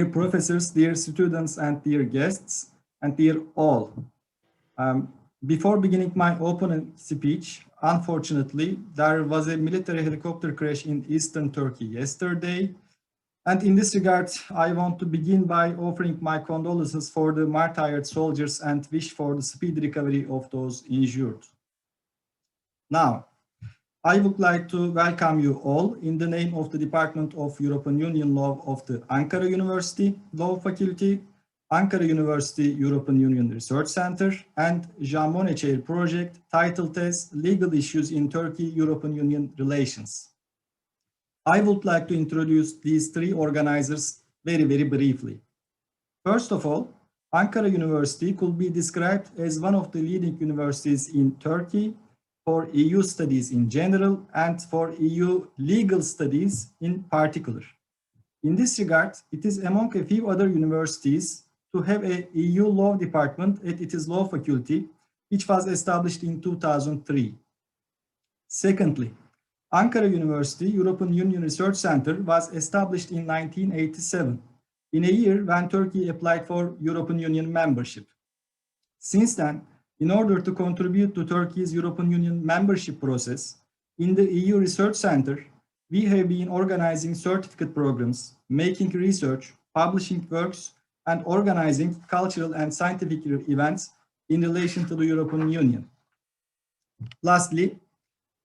Dear professors, dear students, and dear guests, and dear all. Before beginning my opening speech, unfortunately, there was a military helicopter crash in eastern Turkey yesterday. And in this regard, I want to begin by offering my condolences for the martyred soldiers and wish for the speedy recovery of those injured. Now, I would like to welcome you all in the name of the Department of European Union Law of the Ankara University Law Faculty, Ankara University European Union Research Center, and Jean Monnet Chair project titled as Legal Issues in Turkey-European Union Relations. I would like to introduce these three organizers very briefly. First of all, Ankara University could be described as one of the leading universities in Turkey for EU studies in general and for EU legal studies in particular. In this regard, it is among a few other universities to have a EU law department at its law faculty, which was established in 2003. Secondly, Ankara University European Union Research Center was established in 1987, in a year when Turkey applied for European Union membership. Since then, in order to contribute to Turkey's European Union membership process, in the EU Research Center, we have been organizing certificate programs, making research, publishing works, and organizing cultural and scientific events in relation to the European Union. Lastly,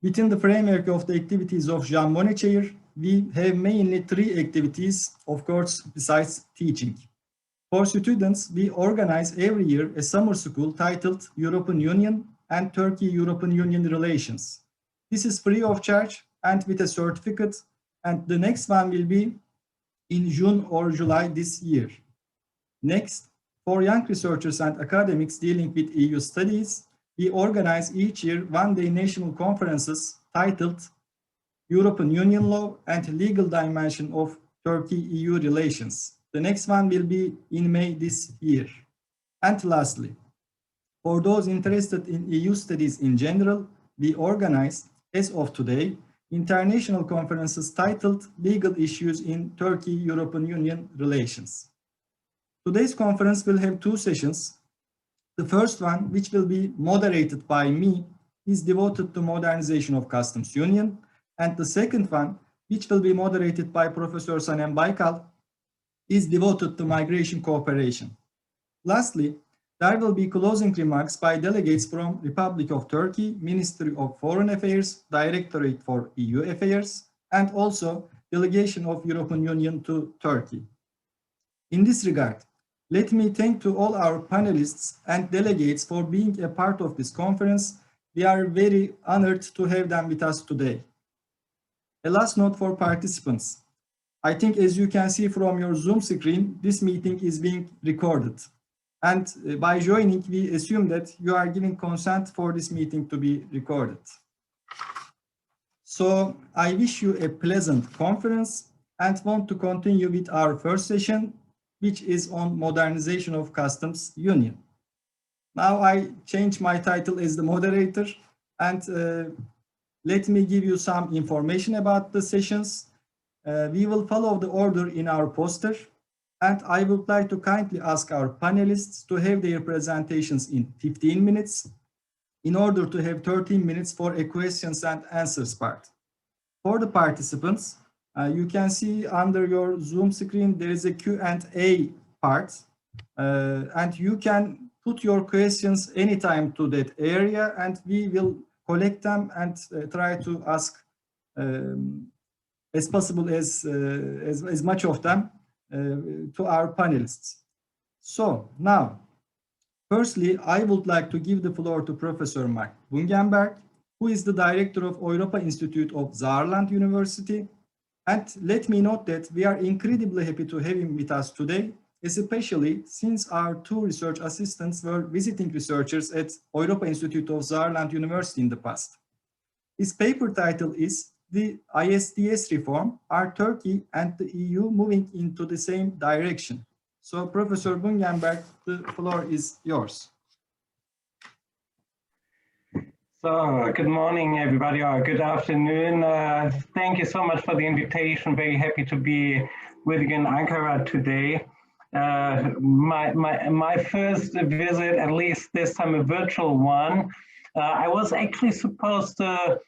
within the framework of the activities of Jean Monnet Chair, we have mainly three activities, of course, besides teaching. For students, we organize every year a summer school titled European Union and Turkey-European Union Relations. This is free of charge and with a certificate, and the next one will be in June or July this year. Next, for young researchers and academics dealing with EU studies, we organize each year one-day national conferences titled European Union Law and Legal Dimension of Turkey-EU Relations. The next one will be in May this year. And lastly, for those interested in EU studies in general, we organize, as of today, international conferences titled Legal Issues in Turkey-European Union Relations. Today's conference will have two sessions. The first one, which will be moderated by me, is devoted to modernization of customs union. And the second one, which will be moderated by Professor Sanem BAYKAL, is devoted to migration cooperation. Lastly, there will be closing remarks by delegates from Republic of Turkey, Ministry of Foreign Affairs, Directorate for EU Affairs, and also delegation of European Union to Turkey. In this regard, let me thank to all our panelists and delegates for being a part of this conference. We are very honored to have them with us today. A last note for participants. I think, as you can see from your Zoom screen, this meeting is being recorded. And by joining, we assume that you are giving consent for this meeting to be recorded. So I wish you a pleasant conference and want to continue with our first session, which is on modernization of customs union. Now I change my title as the moderator, and let me give you some information about the sessions. We will follow the order in our poster, and I would like to kindly ask our panelists to have their presentations in 15 minutes in order to have 13 minutes for a questions and answers part. For the participants, you can see under your Zoom screen, there is a Q&A part, and you can put your questions anytime to that area, and we will collect them and try to ask as possible as much of them to our panelists. So now, firstly, I would like to give the floor to Professor Marc BUNGENBERG, who is the director of Europa Institute of Saarland University. And let me note that we are incredibly happy to have him with us today, especially since our two research assistants were visiting researchers at Europa Institute of Saarland University in the past. His paper title is The ISDS Reform, Are Turkey and the EU Moving into the Same Direction? So Professor BUNGENBERG, the floor is yours. So, good morning, everybody, or good afternoon. Thank you so much for the invitation. Very happy to be with you in Ankara today. My first visit, at least this time a virtual one. I was actually supposed to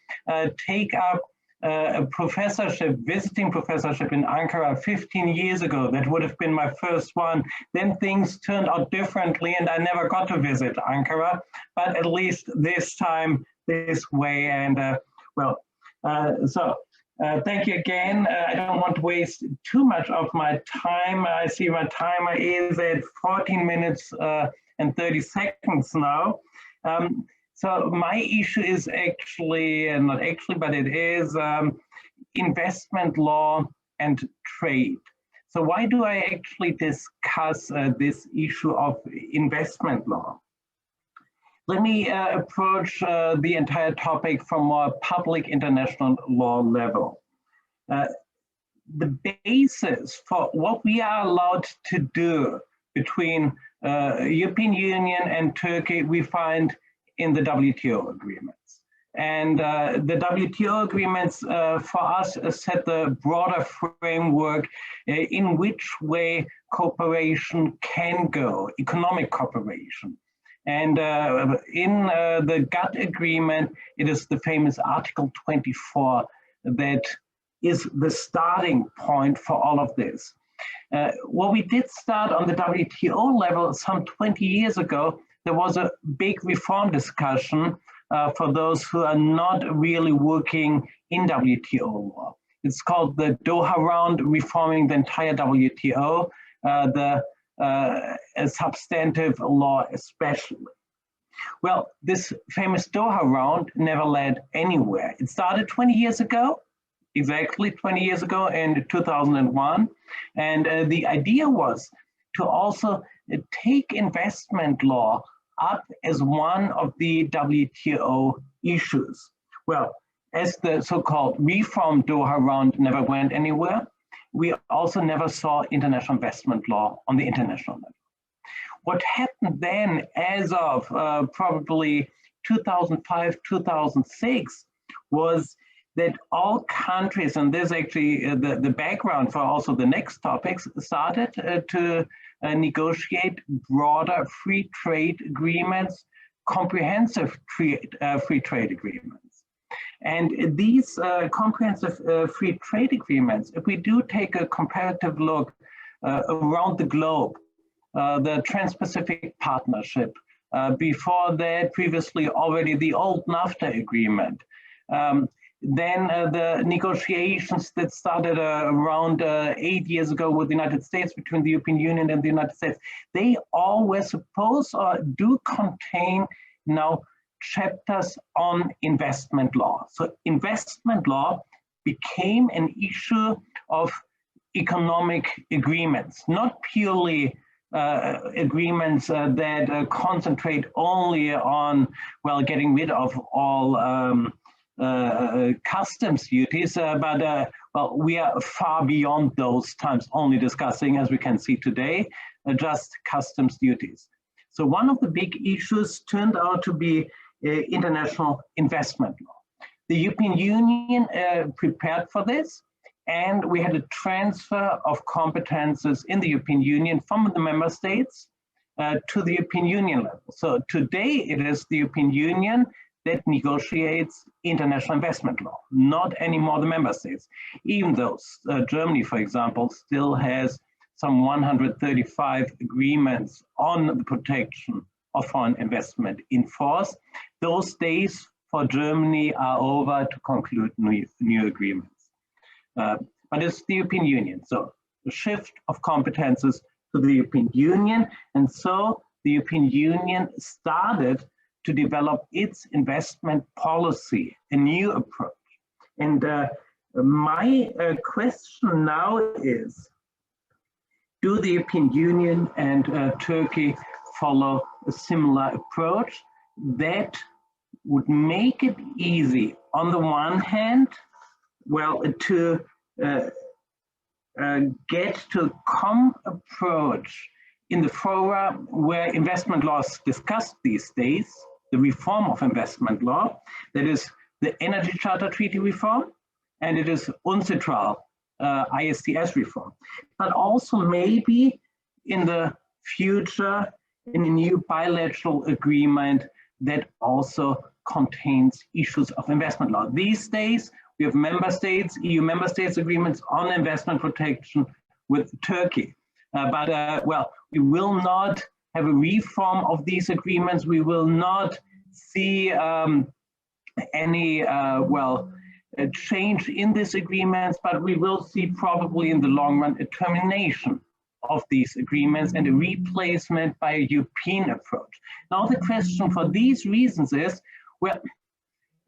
take up a professorship, visiting professorship in Ankara 15 years ago. That would have been my first one. Then things turned out differently and I never got to visit Ankara, but at least this time, this way. And thank you again. I don't want to waste too much of my time. I see my timer is at 14 minutes and 30 seconds now. So my issue is actually, not actually, but it is investment law and trade. So why do I actually discuss this issue of investment law? Let me approach the entire topic from a public international law level. The basis for what we are allowed to do between European Union and Turkey, we find in the WTO agreements. And the WTO agreements for us set the broader framework in which way cooperation can go, economic cooperation. And in the GATT agreement, it is the famous Article 24 that is the starting point for all of this. What we did start on the WTO level some 20 years ago, there was a big reform discussion for those who are not really working in WTO law. It's called the Doha Round, reforming the entire WTO, the substantive law especially. Well, this famous Doha Round never led anywhere. It started 20 years ago, exactly 20 years ago in 2001. And the idea was to also take investment law up as one of the WTO issues. Well, as the so-called reform Doha Round never went anywhere, we also never saw international investment law on the international level. What happened then as of probably 2005, 2006 was that all countries, and this is actually the background for also the next topics, started to negotiate broader free trade agreements, comprehensive free trade agreements. And these comprehensive free trade agreements, if we do take a comparative look around the globe, the Trans-Pacific Partnership, before that, previously already the old NAFTA agreement, then the negotiations that started around 8 years ago with the United States, between the European Union and the United States, they all were supposed or do contain now chapters on investment law. So investment law became an issue of economic agreements, not purely agreements that concentrate only on, well, getting rid of all customs duties, but well, we are far beyond those times, only discussing, as we can see today, just customs duties. So one of the big issues turned out to be international investment law. The European Union prepared for this, and we had a transfer of competences in the European Union from the member states to the European Union level. So today it is the European Union that negotiates international investment law, not anymore the member states, even though Germany, for example, still has some 135 agreements on the protection of foreign investment in force. Those days for Germany are over to conclude new agreements. But it's the European Union, so the shift of competences to the European Union, and so the European Union started to develop its investment policy, a new approach. And my question now is, do the European Union and Turkey follow a similar approach that would make it easy, on the one hand, well, to get to a common approach in the fora where investment law is discussed these days, the reform of investment law, that is the Energy Charter Treaty reform, and it is UNCITRAL ISDS reform, but also maybe in the future in a new bilateral agreement that also contains issues of investment law. These days, we have member states, EU member states agreements on investment protection with Turkey. Well, we will not have a reform of these agreements. We will not see any, a change in these agreements, but we will see probably in the long run a termination of these agreements and a replacement by a European approach. Now the question for these reasons is, well,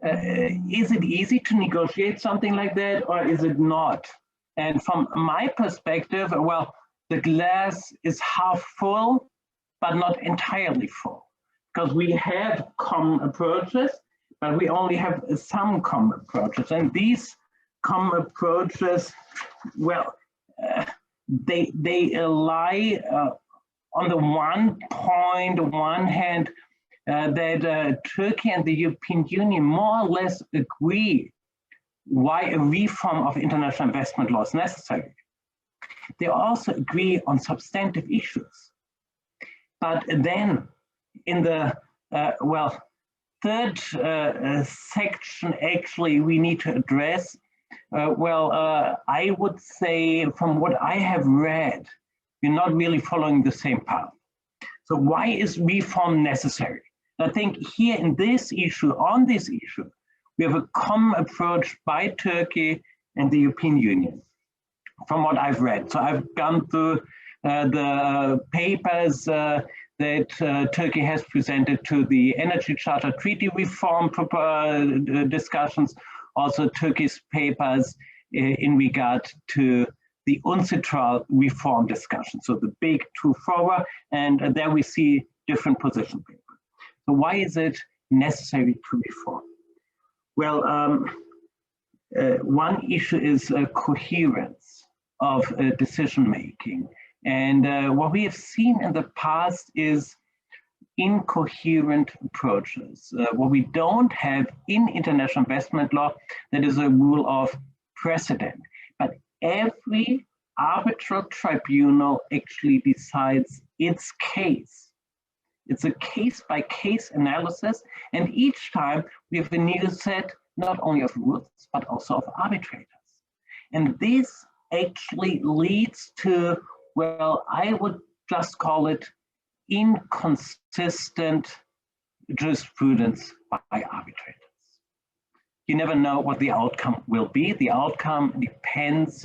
is it easy to negotiate something like that or is it not? And from my perspective, well, the glass is half full, but not entirely full, because we have common approaches, but we only have some common approaches. And these common approaches, well, they lie on the one hand that Turkey and the European Union more or less agree why a reform of international investment law is necessary. They also agree on substantive issues. But then in the, third section, actually, we need to address, I would say from what I have read, we're not really following the same path. So why is reform necessary? I think here in this issue, on this issue, we have a common approach by Turkey and the European Union, from what I've read. So I've gone through the papers that Turkey has presented to the Energy Charter Treaty reform discussions, also Turkey's papers in regard to the UNCITRAL reform discussion, so the big two forward, and there we see different position papers. So why is it necessary to reform? Well, one issue is coherence of decision-making. And what we have seen in the past is incoherent approaches. What we don't have in international investment law, that is a rule of precedent. But every arbitral tribunal actually decides its case. It's a case-by-case analysis, and each time we have a new set not only of rules, but also of arbitrators. And this actually leads to, well, I would just call it inconsistent jurisprudence by arbitrators. You never know what the outcome will be. The outcome depends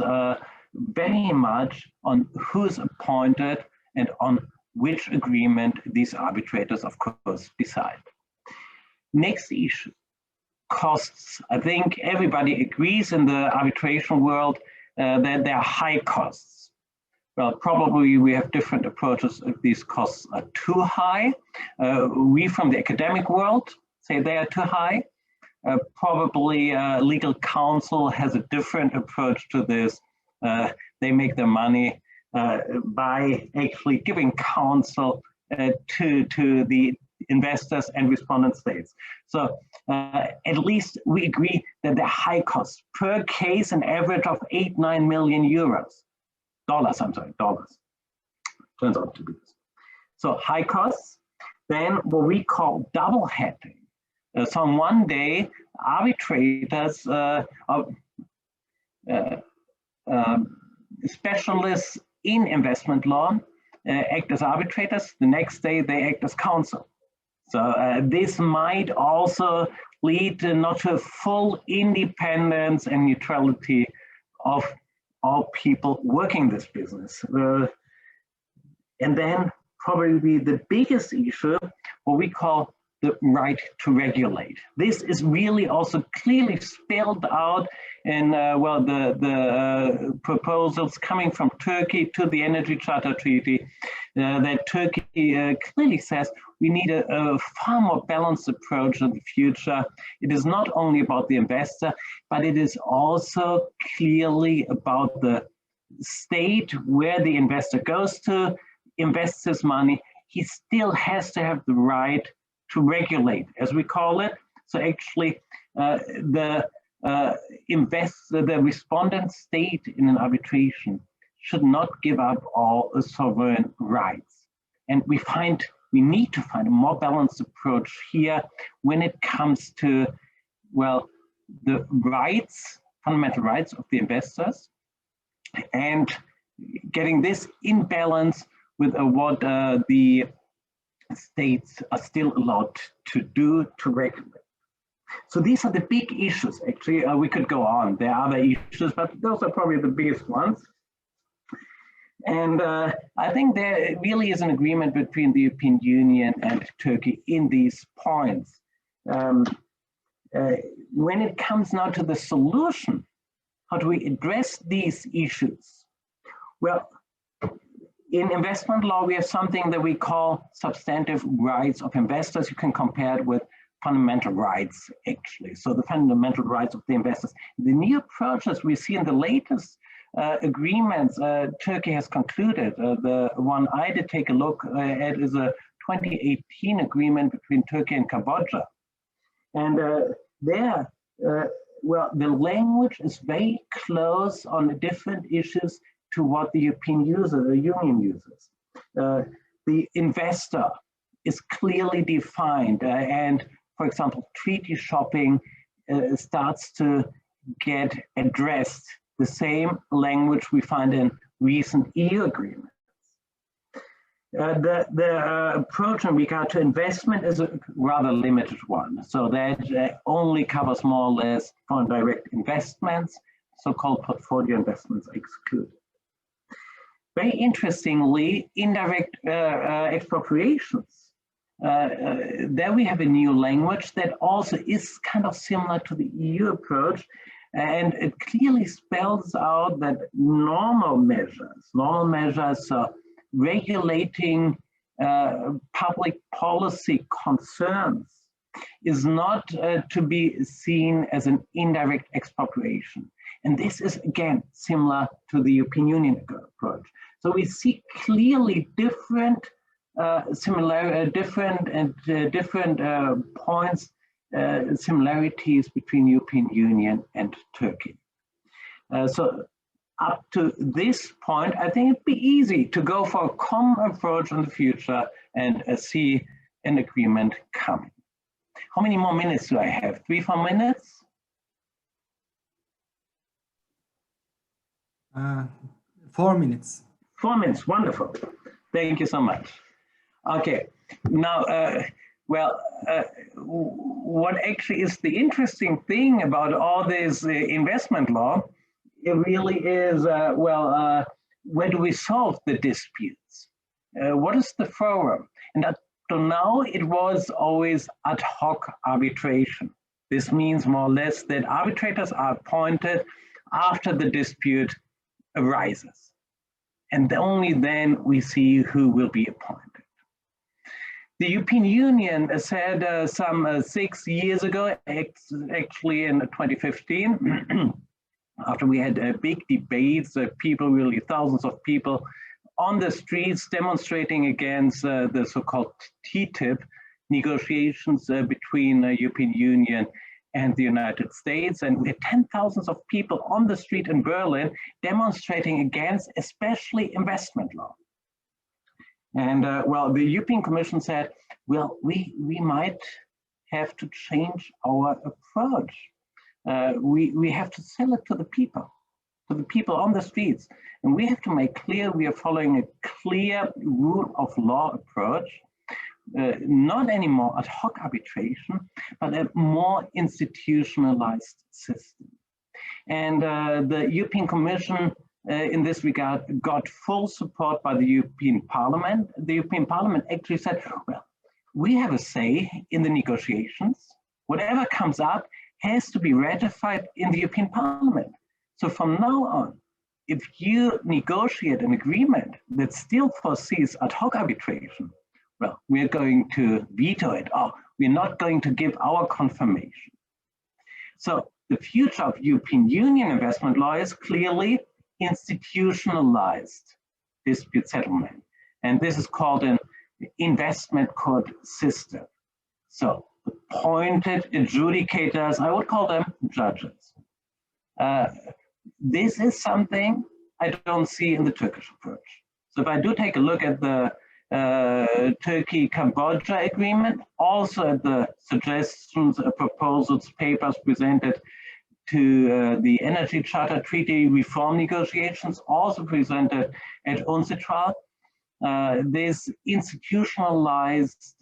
very much on who's appointed and on which agreement these arbitrators, of course, decide. Next issue, costs. I think everybody agrees in the arbitration world that there are high costs. Well, probably we have different approaches if these costs are too high. We from the academic world say they are too high. Probably legal counsel has a different approach to this. They make their money by actually giving counsel to the investors and respondent states. So at least we agree that the high costs per case, an average of 8-9 million euros. Dollars. Turns out to be this. So high costs, then what we call double hatting. So on one day, arbitrators, specialists in investment law act as arbitrators. The next day they act as counsel. So this might also lead not to full independence and neutrality of all people working this business. And then probably the biggest issue, what we call the right to regulate. This is really also clearly spelled out in the proposals coming from Turkey to the Energy Charter Treaty, that Turkey clearly says we need a far more balanced approach in the future. It is not only about the investor, but it is also clearly about the state where the investor goes to, invests his money. He still has to have the right to regulate, as we call it. So actually, the the respondent state in an arbitration should not give up all sovereign rights. And we need to find a more balanced approach here when it comes to, well, the rights, fundamental rights of the investors, and getting this in balance with what the states are still allowed to do to regulate. So these are the big issues. Actually, we could go on. There are other issues, but those are probably the biggest ones. And I think there really is an agreement between the European Union and Turkey in these points. When it comes now to the solution, how do we address these issues? Well, in investment law, we have something that we call substantive rights of investors. You can compare it with fundamental rights, actually. So the fundamental rights of the investors. The new approaches we see in the latest agreements Turkey has concluded. The one I did take a look at is a 2018 agreement between Turkey and Cambodia. And there, well, the language is very close on different issues to what the European Union uses. The investor is clearly defined, and for example, treaty shopping starts to get addressed, the same language we find in recent EU agreements. The approach in regard to investment is a rather limited one. So that only covers more or less foreign direct investments, so-called portfolio investments excluded. Very interestingly, indirect expropriations. There we have a new language that also is kind of similar to the EU approach, and it clearly spells out that normal measures regulating public policy concerns is not to be seen as an indirect expropriation. And this is, again, similar to the European Union approach. So we see clearly different points, similarities between European Union and Turkey. So up to this point, I think it'd be easy to go for a common approach in the future and see an agreement coming. How many more minutes do I have? 3, 4 minutes? 4 minutes. 4 minutes, wonderful. Thank you so much. Okay, now, what actually is the interesting thing about all this investment law, it really is, where do we solve the disputes? What is the forum? And up to now, it was always ad hoc arbitration. This means more or less that arbitrators are appointed after the dispute arises. And only then we see who will be appointed. The European Union said some 6 years ago, actually in 2015, after we had big debates, people, really thousands of people on the streets demonstrating against the so-called TTIP negotiations between the European Union and the United States. And we had 10,000 of people on the street in Berlin demonstrating against especially investment law. And the European Commission said, well, we might have to change our approach. We have to sell it to the people on the streets. And we have to make clear we are following a clear rule of law approach, not anymore ad hoc arbitration, but a more institutionalized system. And the European Commission in this regard got full support by the European Parliament. The European Parliament actually said, well, we have a say in the negotiations. Whatever comes up has to be ratified in the European Parliament. So from now on, if you negotiate an agreement that still foresees ad hoc arbitration, well, we're going to veto it, or we're not going to give our confirmation. So the future of European Union investment law is clearly institutionalized dispute settlement. And this is called an investment court system. So appointed adjudicators, I would call them judges. This is something I don't see in the Turkish approach. So if I do take a look at the Turkey-Cambodia agreement, also at the suggestions, proposals, papers presented to the Energy Charter Treaty reform negotiations, also presented at UNCITRAL, this institutionalized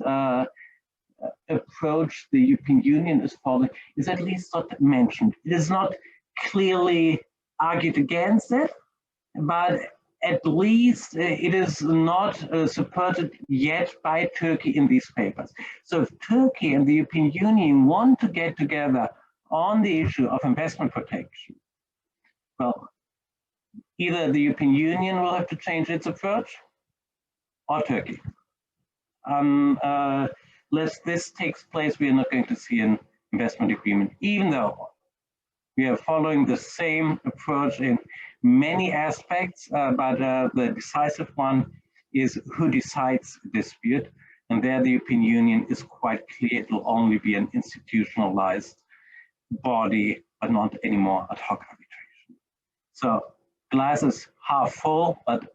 approach the European Union is following is at least not mentioned. It is not clearly argued against it, but at least it is not supported yet by Turkey in these papers. So if Turkey and the European Union want to get together on the issue of investment protection, well, either the European Union will have to change its approach or Turkey. Unless this takes place, we are not going to see an investment agreement, even though we are following the same approach in many aspects, but the decisive one is who decides the dispute. And there the European Union is quite clear, it will only be an institutionalized body, but not anymore ad hoc arbitration. So glass is half full, but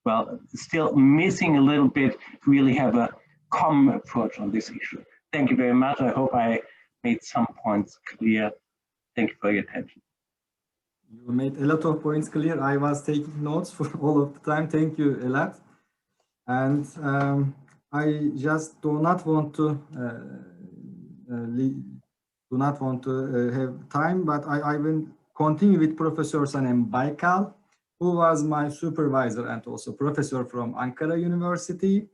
well, still missing a little bit to really have a common approach on this issue. Thank you very much. I hope I made some points clear. Thank you for your attention. You made a lot of points clear. I was taking notes for all of the time. Thank you a lot. And I just do not want to have time, but I will continue with Professor Sanem BAYKAL, who was my supervisor and also professor from Ankara University.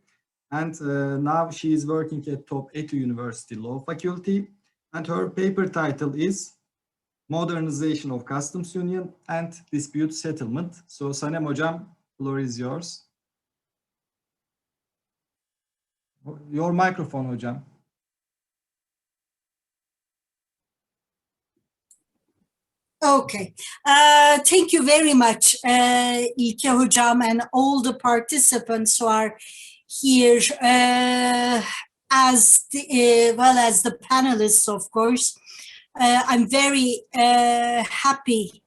And now she is working at TOBB-ETU University Law Faculty. And her paper title is Modernization of Customs Union and Dispute Settlement. So Sanem Hocam, floor is yours. Your microphone, Hocam. Okay, thank you very much, İlke Hocam, and all the participants who are here, as well as the panelists, of course. I'm very happy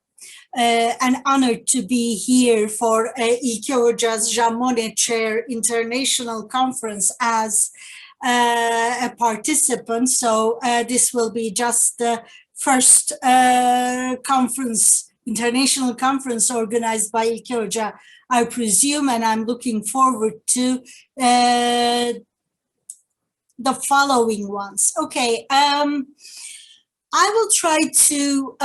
and honored to be here for İlke Hoca's Monnet Chair International Conference as a participant. So this will be just the first international conference organized by İlke Hoca, I presume, and I'm looking forward to the following ones. Okay, I will try to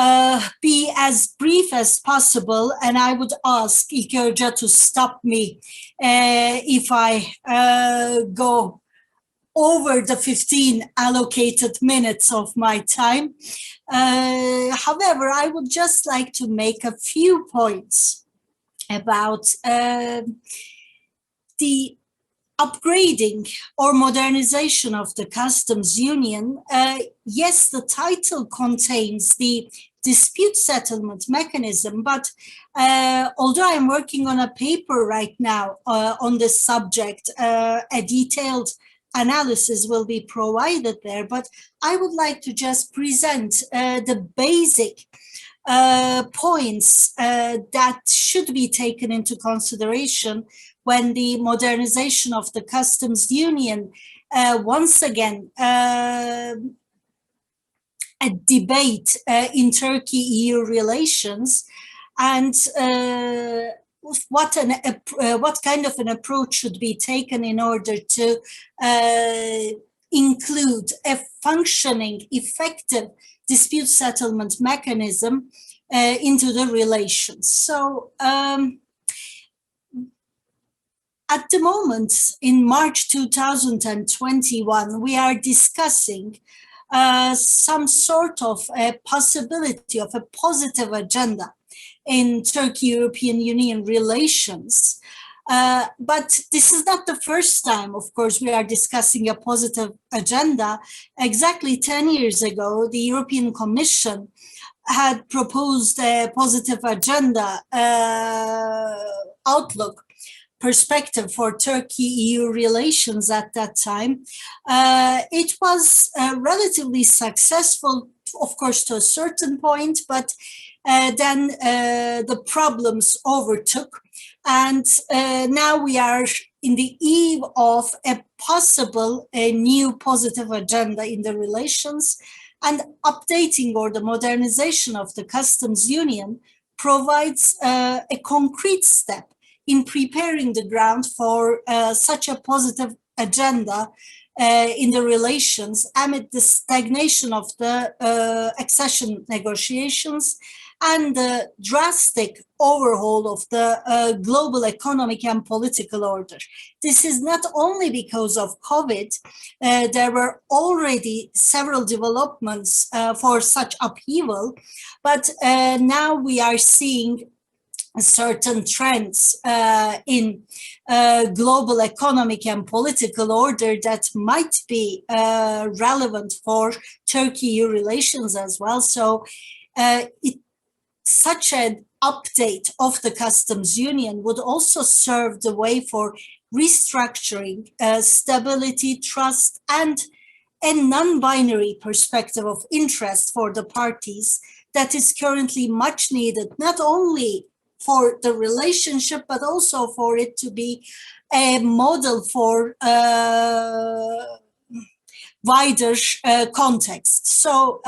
be as brief as possible, and I would ask İlke Hoca to stop me if I go over the 15 allocated minutes of my time. However, I would just like to make a few points about the upgrading or modernization of the customs union. Yes, the title contains the dispute settlement mechanism, but although I'm working on a paper right now on this subject, a detailed analysis will be provided there, but I would like to just present the basic points that should be taken into consideration when the modernization of the customs union once again a debate in Turkey-EU relations, and what kind of an approach should be taken in order to include a functioning, effective dispute settlement mechanism into the relations. So at the moment, in March 2021, we are discussing some sort of a possibility of a positive agenda in Turkey-European Union relations. But this is not the first time, of course, we are discussing a positive agenda. Exactly 10 years ago, the European Commission had proposed a positive agenda outlook perspective for Turkey-EU relations at that time. It was relatively successful of course, to a certain point, but then the problems overtook. And now we are in the eve of a possible new positive agenda in the relations, and updating or the modernization of the customs union provides a concrete step in preparing the ground for such a positive agenda in the relations amid the stagnation of the accession negotiations and the drastic overhaul of the global economic and political order. This is not only because of COVID. There were already several developments for such upheaval, but now we are seeing certain trends in global economic and political order that might be relevant for Turkey-EU relations as well. So such an update of the customs union would also serve the way for restructuring stability, trust, and a non-binary perspective of interest for the parties that is currently much needed, not only for the relationship, but also for it to be a model for wider context. So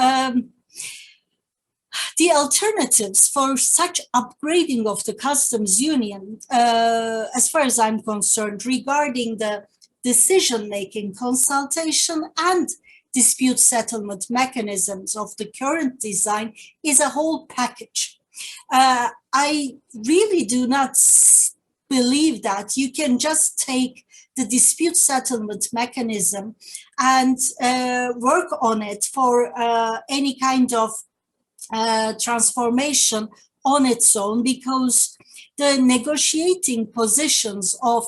the alternatives for such upgrading of the customs union, as far as I'm concerned, regarding the decision-making, consultation, and dispute settlement mechanisms of the current design is a whole package. I really do not believe that you can just take the dispute settlement mechanism and work on it for any kind of transformation on its own, because the negotiating positions of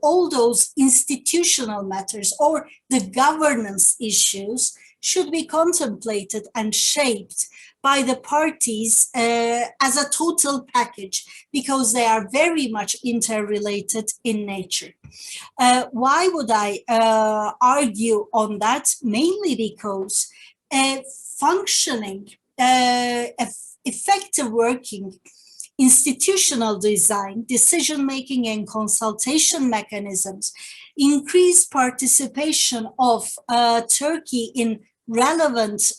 all those institutional matters or the governance issues should be contemplated and shaped by the parties as a total package, because they are very much interrelated in nature. Why would I argue on that? Mainly because functioning, effective working institutional design, decision-making and consultation mechanisms increase participation of Turkey in relevant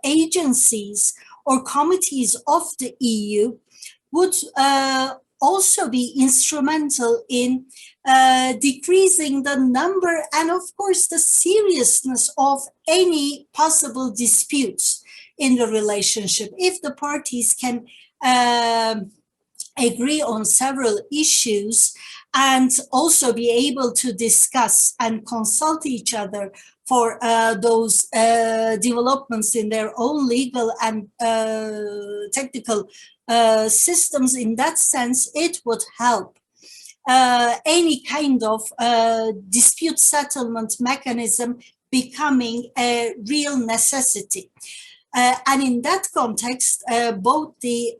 agencies or committees of the EU would also be instrumental in decreasing the number and, of course, the seriousness of any possible disputes in the relationship. If the parties can agree on several issues and also be able to discuss and consult each other for those developments in their own legal and technical systems, in that sense, it would help any kind of dispute settlement mechanism becoming a real necessity. And in that context, both the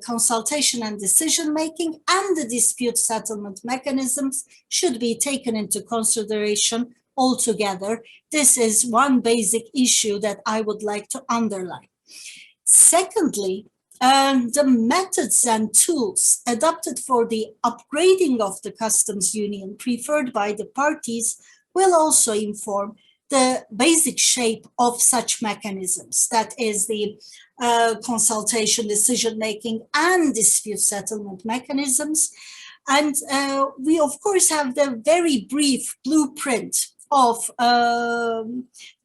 consultation and decision-making and the dispute settlement mechanisms should be taken into consideration altogether. This is one basic issue that I would like to underline. Secondly, the methods and tools adopted for the upgrading of the customs union preferred by the parties will also inform the basic shape of such mechanisms, that is the consultation, decision-making, and dispute settlement mechanisms. And we, of course, have the very brief blueprint of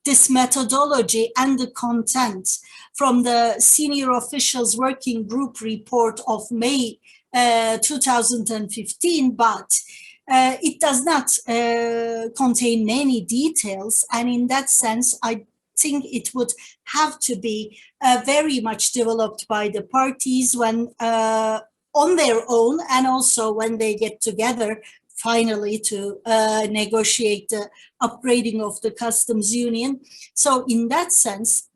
this methodology and the content from the Senior Officials Working Group report of May 2015, but it does not contain many details, and in that sense, I think it would have to be very much developed by the parties when on their own, and also when they get together finally to negotiate the upgrading of the customs union. So in that sense,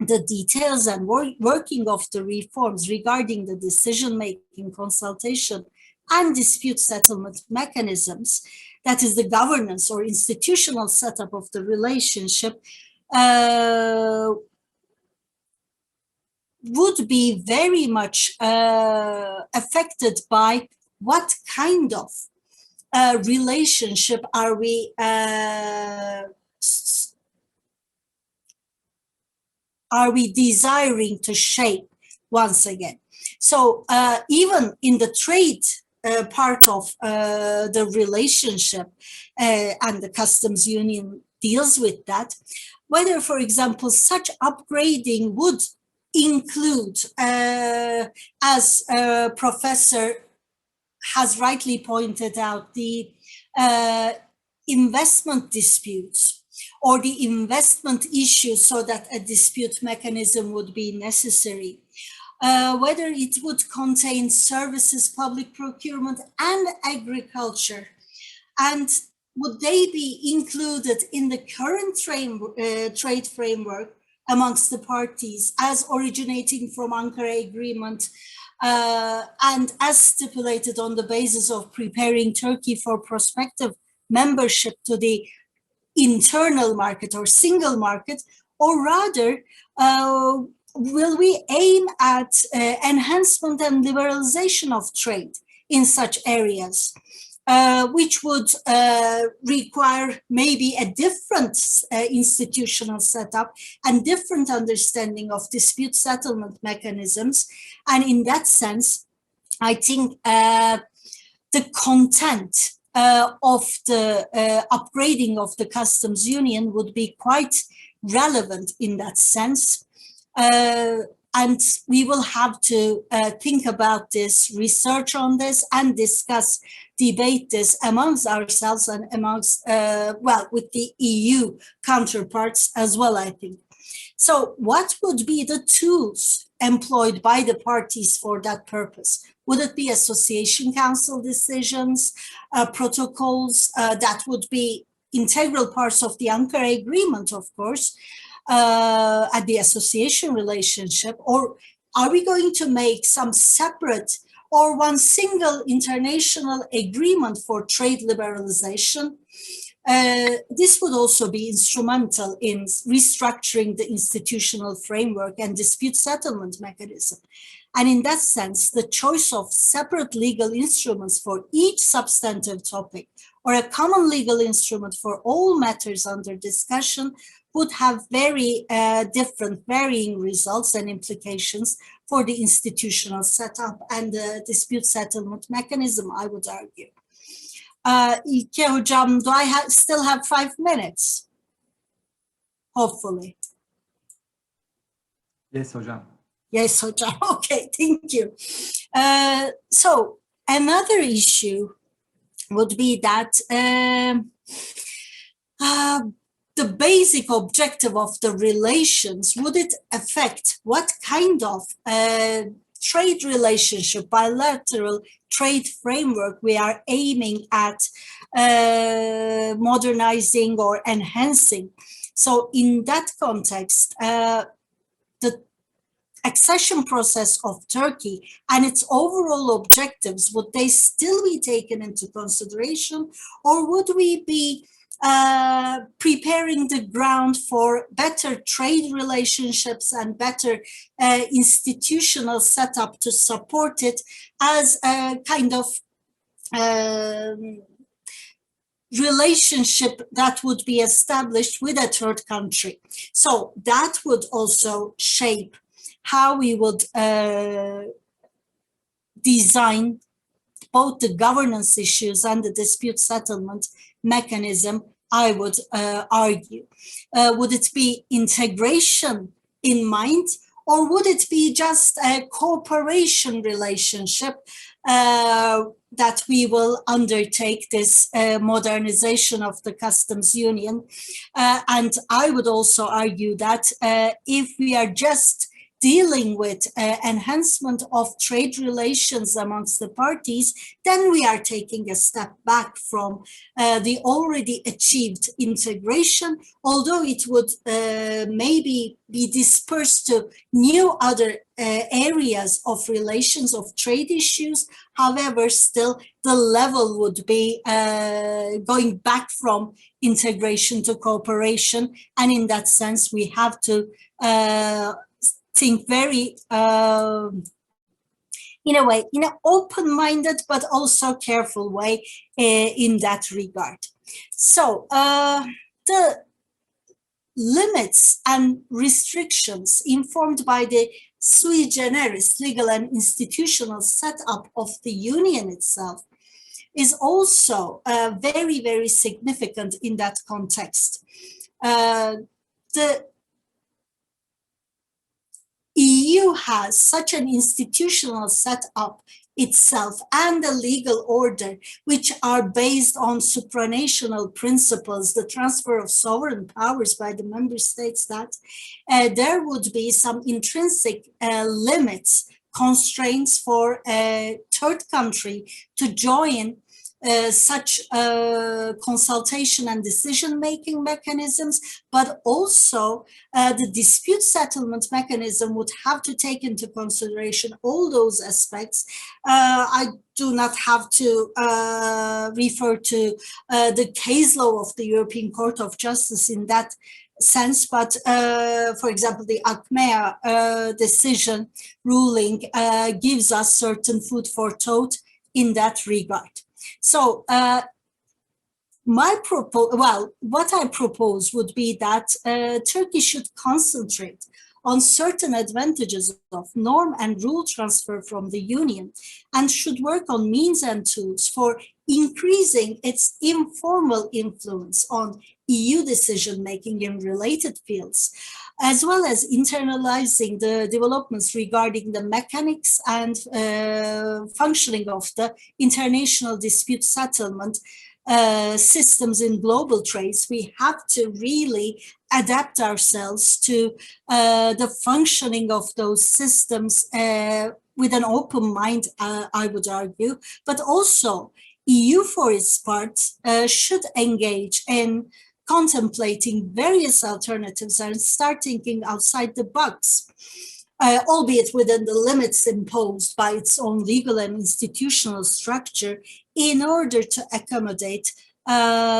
the details and working of the reforms regarding the decision-making, consultation, and dispute settlement mechanisms, that is the governance or institutional setup of the relationship, would be very much affected by what kind of relationship are we desiring to shape once again. So even in the trade part of the relationship, and the customs union deals with that, whether, for example, such upgrading would include, as Professor has rightly pointed out, the investment disputes or the investment issues, so that a dispute mechanism would be necessary. Whether it would contain services, public procurement, and agriculture, and would they be included in the current trade framework amongst the parties as originating from Ankara Agreement, and as stipulated on the basis of preparing Turkey for prospective membership to the internal market or single market, or rather, will we aim at enhancement and liberalization of trade in such areas, which would require maybe a different institutional setup and different understanding of dispute settlement mechanisms? And in that sense, I think the content of the upgrading of the customs union would be quite relevant in that sense. And we will have to think about this, research on this, and discuss, debate this amongst ourselves and amongst, well, with the EU counterparts as well, I think. So what would be the tools employed by the parties for that purpose? Would it be association council decisions, protocols that would be integral parts of the Ankara Agreement, of course, at the association relationship? Or are we going to make some separate or one single international agreement for trade liberalization? This would also be instrumental in restructuring the institutional framework and dispute settlement mechanism. And in that sense, the choice of separate legal instruments for each substantive topic or a common legal instrument for all matters under discussion would have very different, varying results and implications for the institutional setup and the dispute settlement mechanism, I would argue. İlke hocam, do I still have 5 minutes? Hopefully. Yes, hocam. Yes, hocam. Okay, thank you. So another issue would be that the basic objective of the relations, would it affect what kind of trade relationship, bilateral trade framework we are aiming at modernizing or enhancing? So in that context, the accession process of Turkey and its overall objectives, would they still be taken into consideration, or would we be preparing the ground for better trade relationships and better institutional setup to support it as a kind of relationship that would be established with a third country? So that would also shape how we would design both the governance issues and the dispute settlement mechanism, I would argue. Would it be integration in mind, or would it be just a cooperation relationship that we will undertake this modernization of the customs union? And I would also argue that if we are just dealing with enhancement of trade relations amongst the parties, then we are taking a step back from the already achieved integration, although it would maybe be dispersed to new other areas of relations, of trade issues. However, still the level would be going back from integration to cooperation. And in that sense, we have to think, very, in a way, in an open-minded but also careful way in that regard. So the limits and restrictions informed by the sui generis legal and institutional setup of the union itself is also very, very significant in that context. The EU has such an institutional setup itself and a legal order which are based on supranational principles, the transfer of sovereign powers by the member states, that there would be some intrinsic limits, constraints for a third country to join such consultation and decision-making mechanisms, but also the dispute settlement mechanism would have to take into consideration all those aspects. I do not have to refer to the case law of the European Court of Justice in that sense, but for example, the ACMEA decision ruling gives us certain food for thought in that regard. So what I propose would be that Turkey should concentrate on certain advantages of norm and rule transfer from the Union, and should work on means and tools for increasing its informal influence on EU decision-making in related fields, as well as internalizing the developments regarding the mechanics and functioning of the international dispute settlement systems in global trades. We have to really adapt ourselves to the functioning of those systems with an open mind, I would argue, but also EU for its part should engage in contemplating various alternatives and start thinking outside the box, albeit within the limits imposed by its own legal and institutional structure, in order to accommodate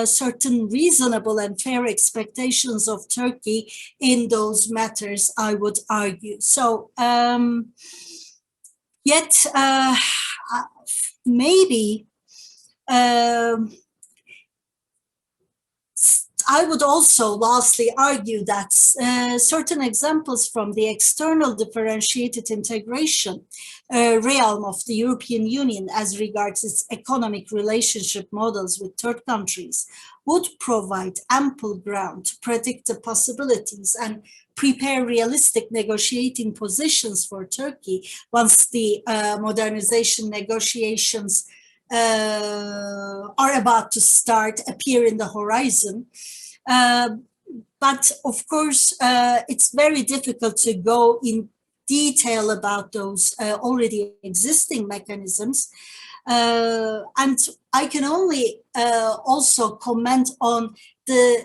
certain reasonable and fair expectations of Turkey in those matters, I would argue. So, yet maybe I would also lastly argue that certain examples from the external differentiated integration realm of the European Union as regards its economic relationship models with third countries would provide ample ground to predict the possibilities and prepare realistic negotiating positions for Turkey once the modernization negotiations are about to start, appear in the horizon. But of course, it's very difficult to go in detail about those already existing mechanisms. And I can only also comment on the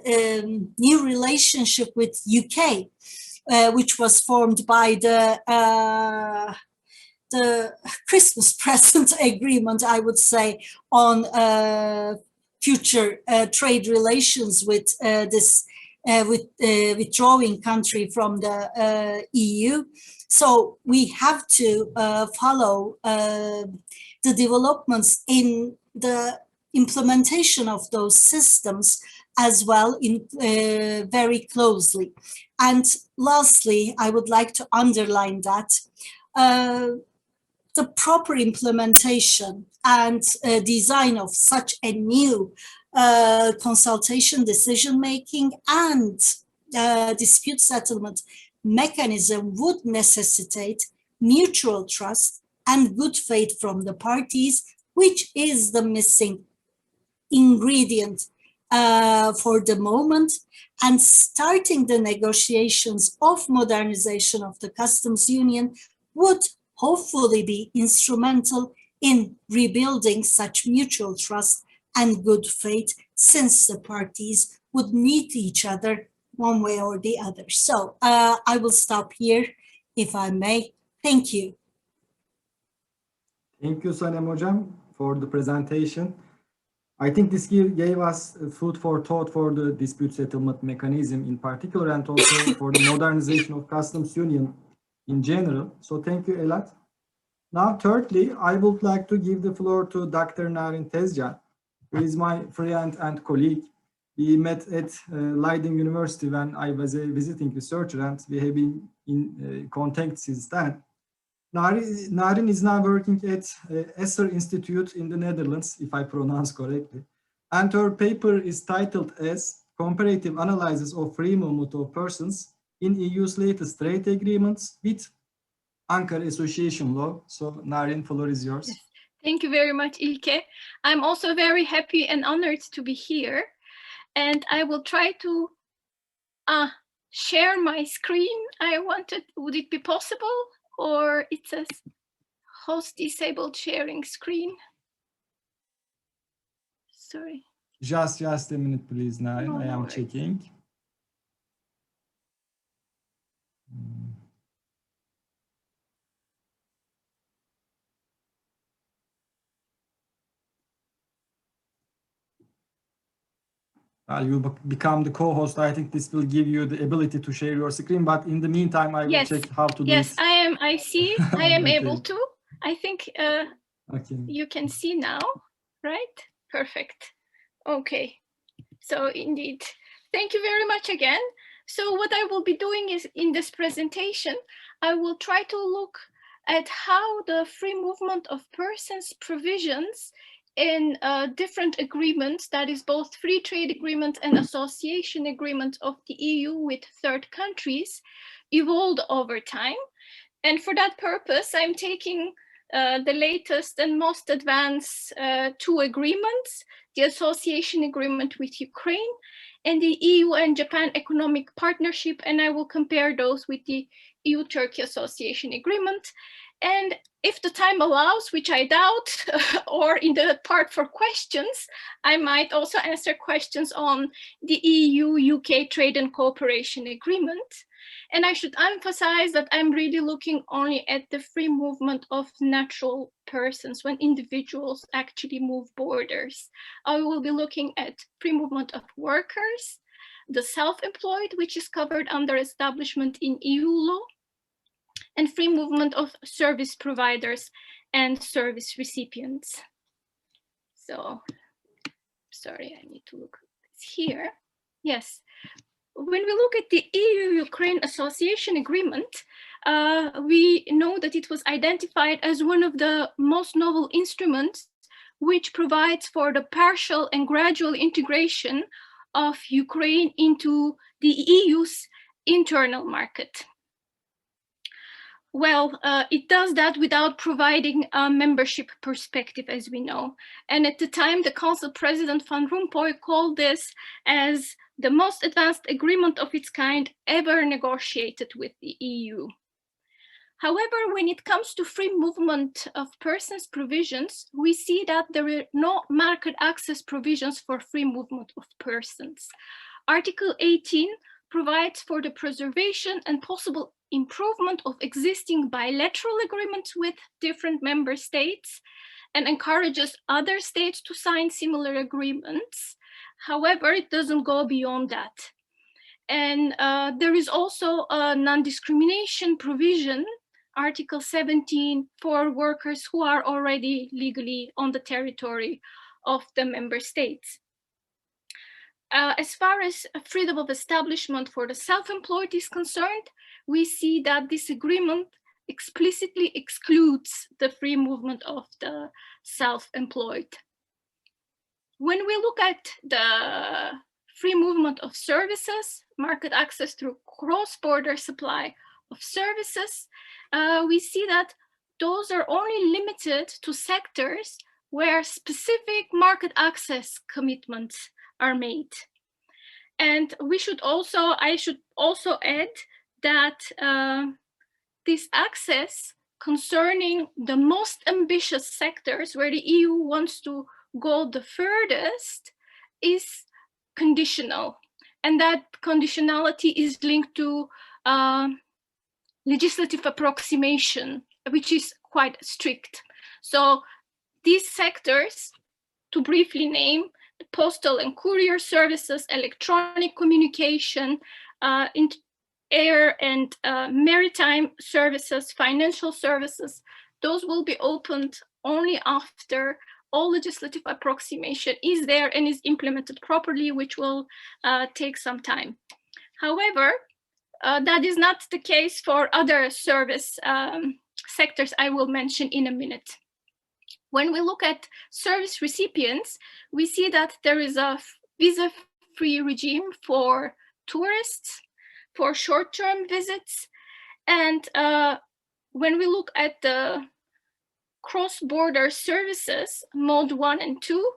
new relationship with UK, which was formed by the Christmas present agreement, I would say, on future trade relations with this withdrawing country from the EU. So we have to follow the developments in the implementation of those systems as well in very closely. And lastly, I would like to underline that the proper implementation and design of such a new consultation, decision-making and dispute settlement mechanism would necessitate mutual trust and good faith from the parties, which is the missing ingredient for the moment. And starting the negotiations of modernization of the customs union would hopefully be instrumental in rebuilding such mutual trust and good faith, since the parties would need each other one way or the other. So I will stop here, if I may. Thank you. Thank you, Sanem Hocam, for the presentation. I think this gave us food for thought for the dispute settlement mechanism in particular, and also for the modernization of customs union in general. So thank you a lot. Now, thirdly, I would like to give the floor to Dr. Narin TEZCAN, who is my friend and colleague. We met at Leiden University when I was a visiting researcher, and we have been in contact since then. Narin is now working at Assoc Instituut in the Netherlands, if I pronounce correctly. And her paper is titled as Comparative Analysis of Free Movement of Persons in EU's latest trade agreements with Ankara Association Law. So Narin, floor is yours. Yes. Thank you very much, İlke. I'm also very happy and honored to be here. And I will try to share my screen. Would it be possible? Or it says host disabled sharing screen. Sorry. Just a minute, please, Narin. No, I am no checking. You become the co-host. I think this will give you the ability to share your screen, but in the meantime, I will check how to do it. Yes, I see. I am Okay. able to. I think Okay. you can see now, right? Perfect. Okay. So indeed, thank you very much again. So what I will be doing is in this presentation, I will try to look at how the free movement of persons provisions in different agreements, that is both free trade agreements and association agreements of the EU with third countries, evolved over time. And for that purpose, I'm taking the latest and most advanced two agreements, the association agreement with Ukraine and the EU and Japan economic partnership, and I will compare those with the EU-Turkey association agreement. And if the time allows, which I doubt, or in the part for questions, I might also answer questions on the EU-UK trade and cooperation agreement. And I should emphasize that I'm really looking only at the free movement of natural persons when individuals actually move borders. I will be looking at free movement of workers, the self-employed, which is covered under establishment in EU law, and free movement of service providers and service recipients. So, sorry, I need to look here. Yes. When we look at the EU-Ukraine Association Agreement, we know that it was identified as one of the most novel instruments which provides for the partial and gradual integration of Ukraine into the EU's internal market. Well, it does that without providing a membership perspective, as we know. And at the time, the Council President Van Rompuy called this as the most advanced agreement of its kind ever negotiated with the EU. However, when it comes to free movement of persons provisions, we see that there are no market access provisions for free movement of persons. Article 18 provides for the preservation and possible improvement of existing bilateral agreements with different member states and encourages other states to sign similar agreements. However, it doesn't go beyond that. And there is also a non-discrimination provision, Article 17, for workers who are already legally on the territory of the member states. As far as freedom of establishment for the self-employed is concerned, we see that this agreement explicitly excludes the free movement of the self-employed. When we look at the free movement of services, market access through cross-border supply of services, we see that those are only limited to sectors where specific market access commitments are made. And I should also add that this access concerning the most ambitious sectors where the EU wants to go the furthest is conditional. And that conditionality is linked to legislative approximation, which is quite strict. So these sectors, to briefly name, postal and courier services, electronic communication, air and maritime services, financial services, those will be opened only after all legislative approximation is there and is implemented properly, which will take some time. However, that is not the case for other service sectors I will mention in a minute. When we look at service recipients, we see that there is a visa-free regime for tourists, for short-term visits, and when we look at the cross-border services, mode 1 and 2,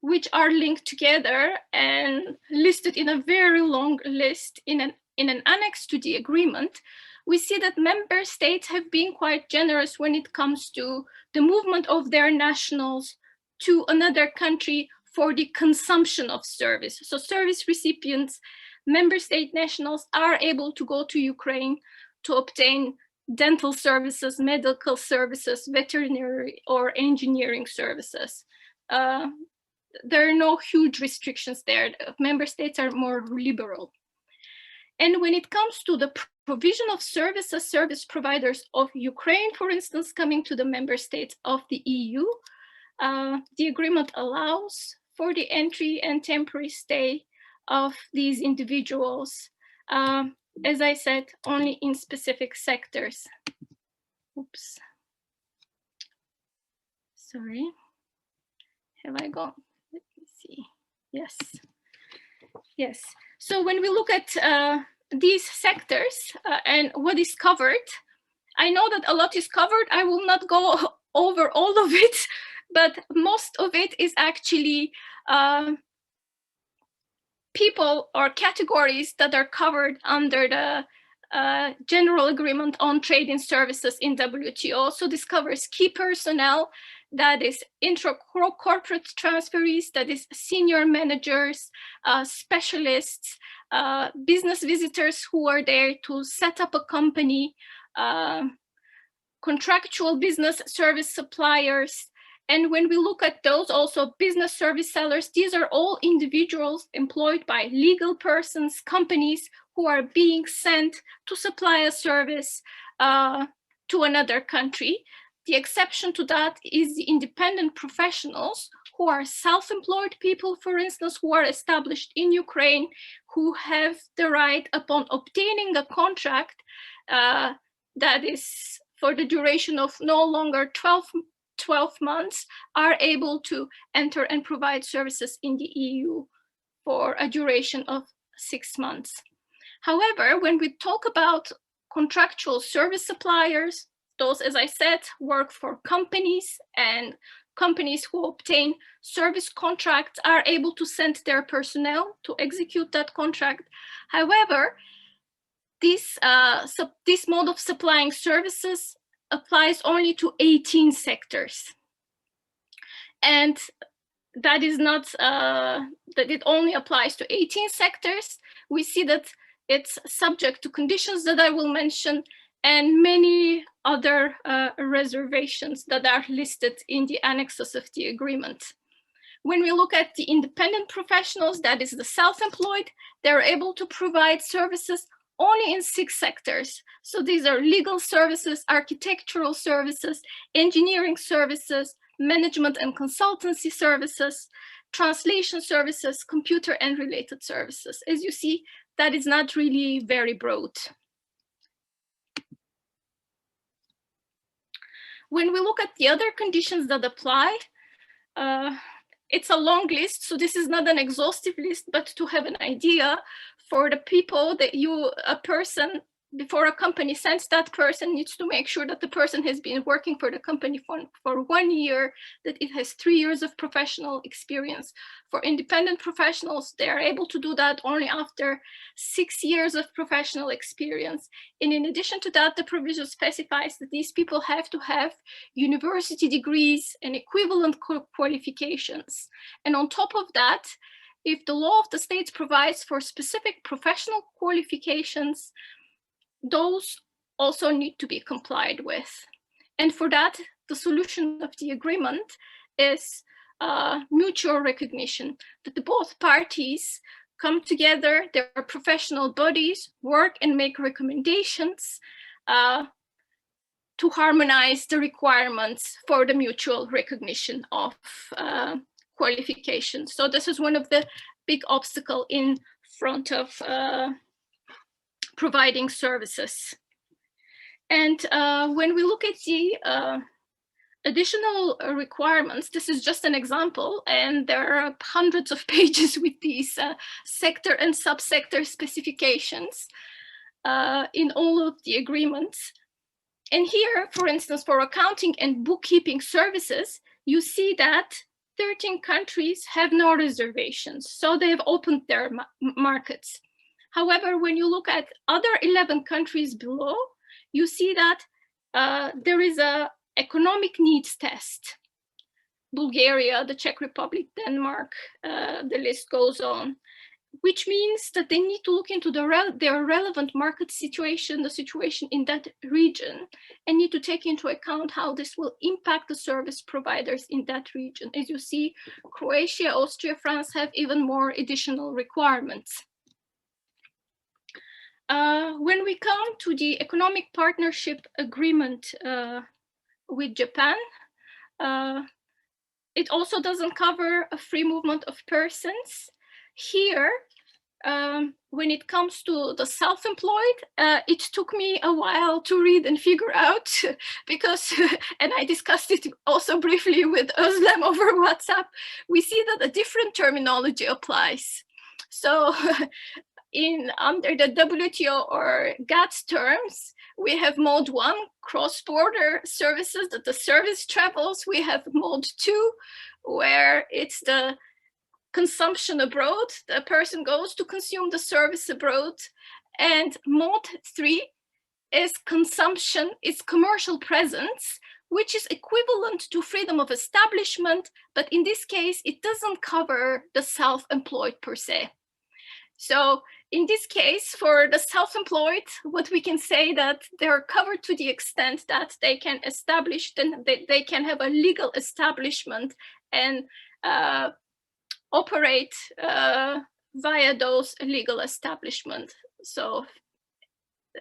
which are linked together and listed in a very long list in an annex to the agreement, we see that member states have been quite generous when it comes to the movement of their nationals to another country for the consumption of service. So service recipients, member state nationals are able to go to Ukraine to obtain dental services, medical services, veterinary or engineering services. There are no huge restrictions there. The member states are more liberal. And when it comes to the provision of services, service providers of Ukraine, for instance, coming to the member states of the EU, the agreement allows for the entry and temporary stay of these individuals, as I said, only in specific sectors. Oops. Sorry. Have I gone? Let me see. Yes. Yes. So when we look at these sectors and what is covered, I know that a lot is covered. I will not go over all of it, but most of it is actually people or categories that are covered under the General Agreement on Trade in Services in WTO. So this covers key personnel, that is intra-corporate transferees, that is senior managers, specialists, business visitors who are there to set up a company, contractual business service suppliers. And when we look at those, also business service sellers, these are all individuals employed by legal persons, companies who are being sent to supply a service to another country. The exception to that is the independent professionals who are self-employed people, for instance, who are established in Ukraine, who have the right upon obtaining a contract that is for the duration of no longer 12 months, are able to enter and provide services in the EU for a duration of 6 months. However, when we talk about contractual service suppliers, those, as I said, work for companies, and companies who obtain service contracts are able to send their personnel to execute that contract. However, this mode of supplying services applies only to 18 sectors. And that is not, that it only applies to 18 sectors. We see that it's subject to conditions that I will mention and many other reservations that are listed in the annexes of the agreement. When we look at the independent professionals, that is the self-employed, they're able to provide services only in 6 sectors. So these are legal services, architectural services, engineering services, management and consultancy services, translation services, computer and related services. As you see, that is not really very broad. When we look at the other conditions that apply, it's a long list, so this is not an exhaustive list, but to have an idea for the people that a person, before a company sends that person, needs to make sure that the person has been working for the company for 1 year, that it has 3 years of professional experience. For independent professionals, they are able to do that only after 6 years of professional experience. And in addition to that, the provision specifies that these people have to have university degrees and equivalent qualifications. And on top of that, if the law of the states provides for specific professional qualifications, those also need to be complied with. And for that, the solution of the agreement is mutual recognition, that both parties come together, their professional bodies, work and make recommendations to harmonize the requirements for the mutual recognition of qualifications. So this is one of the big obstacles in front of providing services. And when we look at the additional requirements, this is just an example, and there are hundreds of pages with these sector and subsector specifications in all of the agreements. And here, for instance, for accounting and bookkeeping services, you see that 13 countries have no reservations, so they have opened their markets. However, when you look at other 11 countries below, you see that there is an economic needs test. Bulgaria, the Czech Republic, Denmark, the list goes on, which means that they need to look into their relevant market situation, the situation in that region, and need to take into account how this will impact the service providers in that region. As you see, Croatia, Austria, France have even more additional requirements. When we come to the economic partnership agreement with Japan, it also doesn't cover a free movement of persons. Here, when it comes to the self-employed, it took me a while to read and figure out because, and I discussed it also briefly with Özlem over WhatsApp, we see that a different terminology applies. So under the WTO or GATT terms, we have mode 1, cross-border services, that the service travels. We have mode 2, where it's the consumption abroad, the person goes to consume the service abroad. And mode 3 is consumption, it's commercial presence, which is equivalent to freedom of establishment, but in this case, it doesn't cover the self-employed per se. So in this case, for the self-employed, what we can say that they're covered to the extent that they can establish, then they can have a legal establishment and operate via those legal establishments. So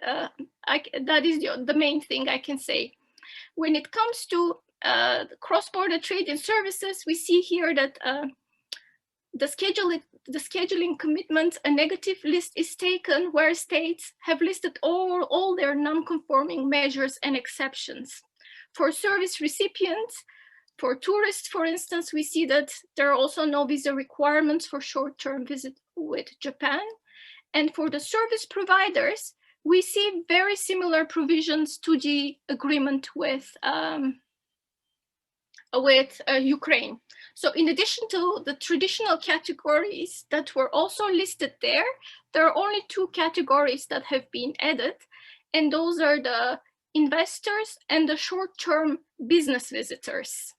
that is the main thing I can say. When it comes to cross-border trade and services, we see here that the scheduling commitment, a negative list is taken where states have listed all their non-conforming measures and exceptions. For service recipients, for tourists, for instance, we see that there are also no visa requirements for short-term visit with Japan. And for the service providers, we see very similar provisions to the agreement with Ukraine. So in addition to the traditional categories that were also listed there, there are only 2 categories that have been added, and those are the investors and the short-term business visitors.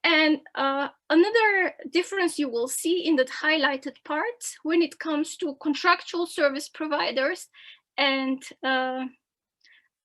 And another difference you will see in that highlighted part when it comes to contractual service providers and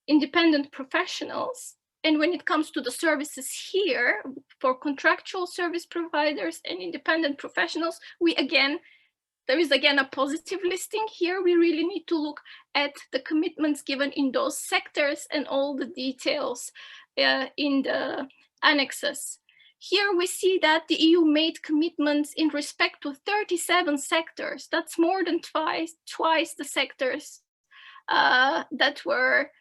independent professionals. And when it comes to the services here for contractual service providers and independent professionals, there is again a positive listing here. We really need to look at the commitments given in those sectors and all the details in the annexes. Here we see that the EU made commitments in respect to 37 sectors. That's more than twice the sectors that were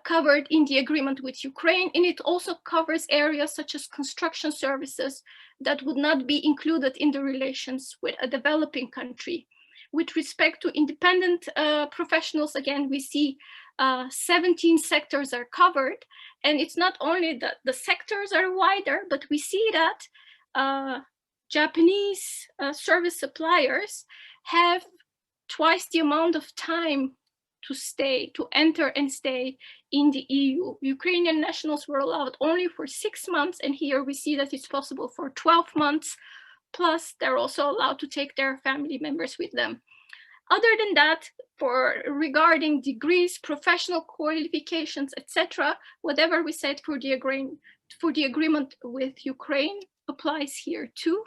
covered in the agreement with Ukraine, and it also covers areas such as construction services that would not be included in the relations with a developing country. With respect to independent professionals, again, we see 17 sectors are covered, and it's not only that the sectors are wider, but we see that Japanese service suppliers have twice the amount of time to enter and stay in the EU. Ukrainian nationals were allowed only for 6 months, and here we see that it's possible for 12 months, plus they're also allowed to take their family members with them. Other than that, regarding degrees, professional qualifications, etc., whatever we said for the agreement with Ukraine applies here too.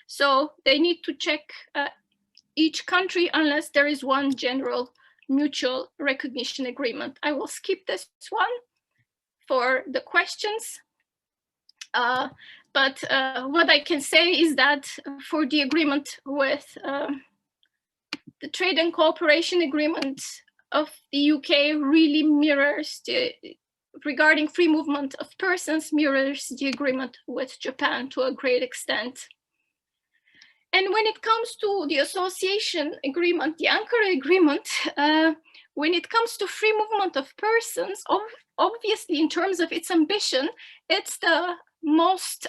So they need to check each country unless there is one general mutual recognition agreement. I will skip this one for the questions. But what I can say is that for the agreement with the trade and cooperation agreement of the UK really mirrors regarding free movement of persons, mirrors the agreement with Japan to a great extent. And when it comes to the association agreement, the Ankara agreement, when it comes to free movement of persons, obviously in terms of its ambition, it's the most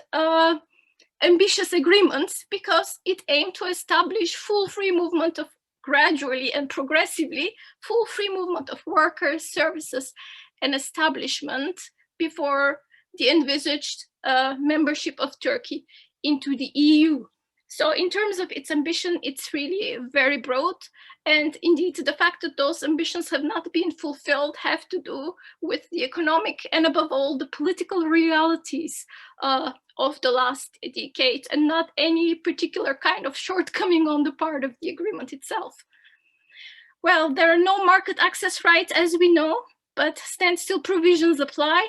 ambitious agreement because it aimed to establish full free movement of gradually and progressively full free movement of workers, services, and establishment before the envisaged membership of Turkey into the EU. So in terms of its ambition, it's really very broad. And indeed, the fact that those ambitions have not been fulfilled have to do with the economic and above all, the political realities of the last decade and not any particular kind of shortcoming on the part of the agreement itself. Well, there are no market access rights, as we know, but standstill provisions apply.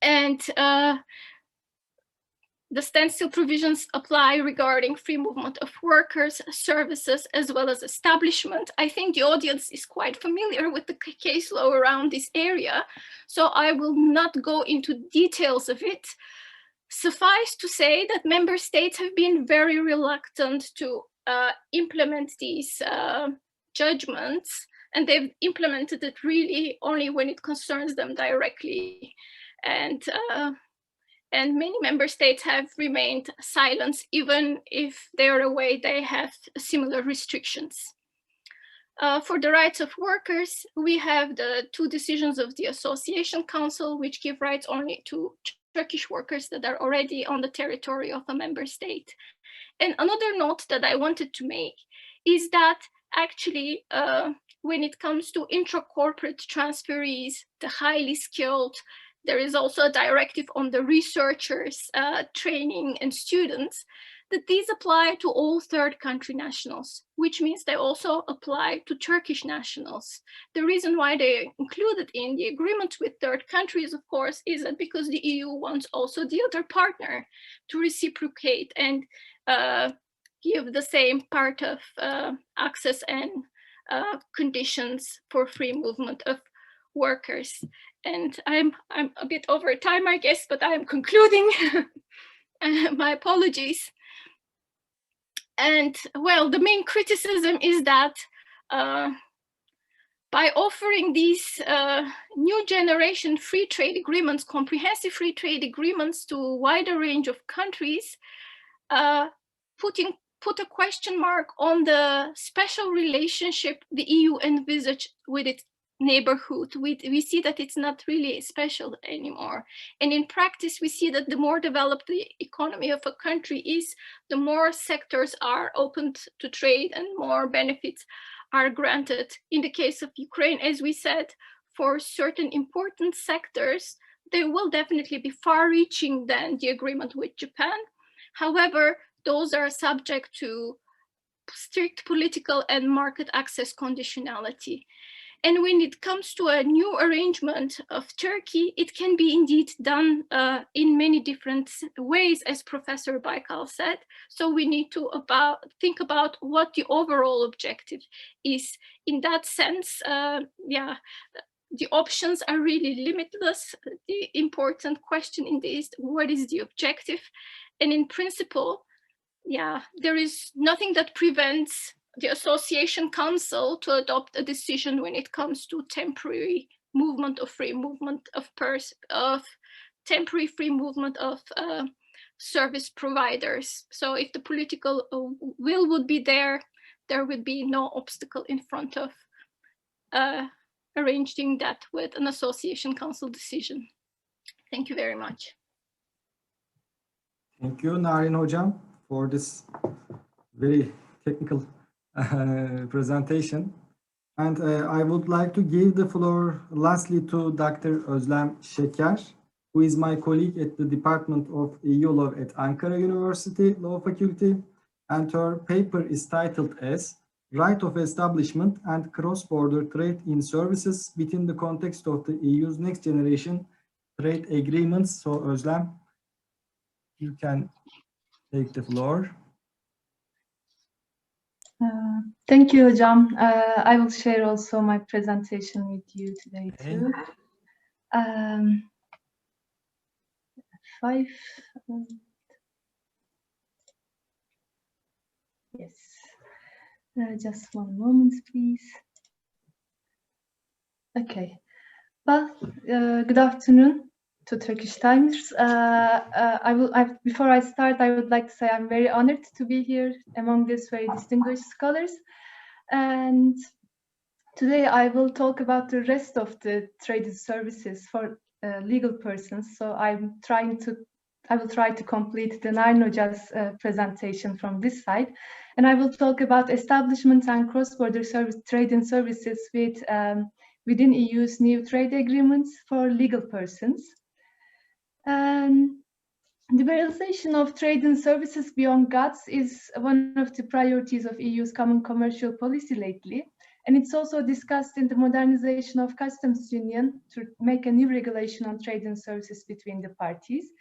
And the standstill provisions apply regarding free movement of workers, services, as well as establishment. I think the audience is quite familiar with the case law around this area, so I will not go into details of it. Suffice to say that member states have been very reluctant to implement these judgments, and they've implemented it really only when it concerns them directly. And many member states have remained silent, even if they're aware they have similar restrictions. For the rights of workers, we have the two decisions of the Association Council, which give rights only to Turkish workers that are already on the territory of a member state. And another note that I wanted to make is that actually, when it comes to intra-corporate transferees, the highly skilled, there is also a directive on the researchers, training and students, that these apply to all third country nationals, which means they also apply to Turkish nationals. The reason why they included in the agreement with third countries, of course, is that because the EU wants also the other partner to reciprocate and give the same part of access and conditions for free movement of workers. And I'm a bit over time, I guess, but I'm concluding. My apologies. And well, the main criticism is that by offering these new generation free trade agreements, comprehensive free trade agreements to a wider range of countries, put a question mark on the special relationship the EU envisaged with its neighborhood. We see that it's not really special anymore. And in practice, we see that the more developed the economy of a country is, the more sectors are opened to trade and more benefits are granted. In the case of Ukraine, as we said, for certain important sectors, they will definitely be far-reaching than the agreement with Japan. However, those are subject to strict political and market access conditionality. And when it comes to a new arrangement of Turkey, it can be indeed done in many different ways, as Professor BAYKAL said. So we need to think about what the overall objective is. In that sense, the options are really limitless. The important question in this, what is the objective? And in principle, there is nothing that prevents the Association Council to adopt a decision when it comes to temporary movement of free movement of temporary free movement of service providers. So if the political will would be there would be no obstacle in front of arranging that with an Association Council decision. Thank you very much. Thank you, Narin Hocam, for this very technical presentation. And I would like to give the floor lastly to Dr. Özlem ŞEKER, who is my colleague at the Department of EU Law at Ankara University Law Faculty. and her paper is titled as Right of Establishment and Cross-Border Trade in Services within the context of the EU's next generation trade agreements. So Özlem, you can take the floor. Thank you, Hocam. I will share also my presentation with you today too. Yes. Just one moment, please. Okay. Well, good afternoon to Turkish Times. Before I start, I would like to say I'm very honored to be here among these very distinguished scholars. And today I will talk about the rest of the traded services for legal persons. So I will try to complete the Narin Hoca's presentation from this side. And I will talk about establishment and cross-border trading services within EU's new trade agreements for legal persons. Liberalization of trade and services beyond GATS is one of the priorities of EU's common commercial policy lately. And it's also discussed in the modernization of customs union to make a new regulation on trade and services between the parties.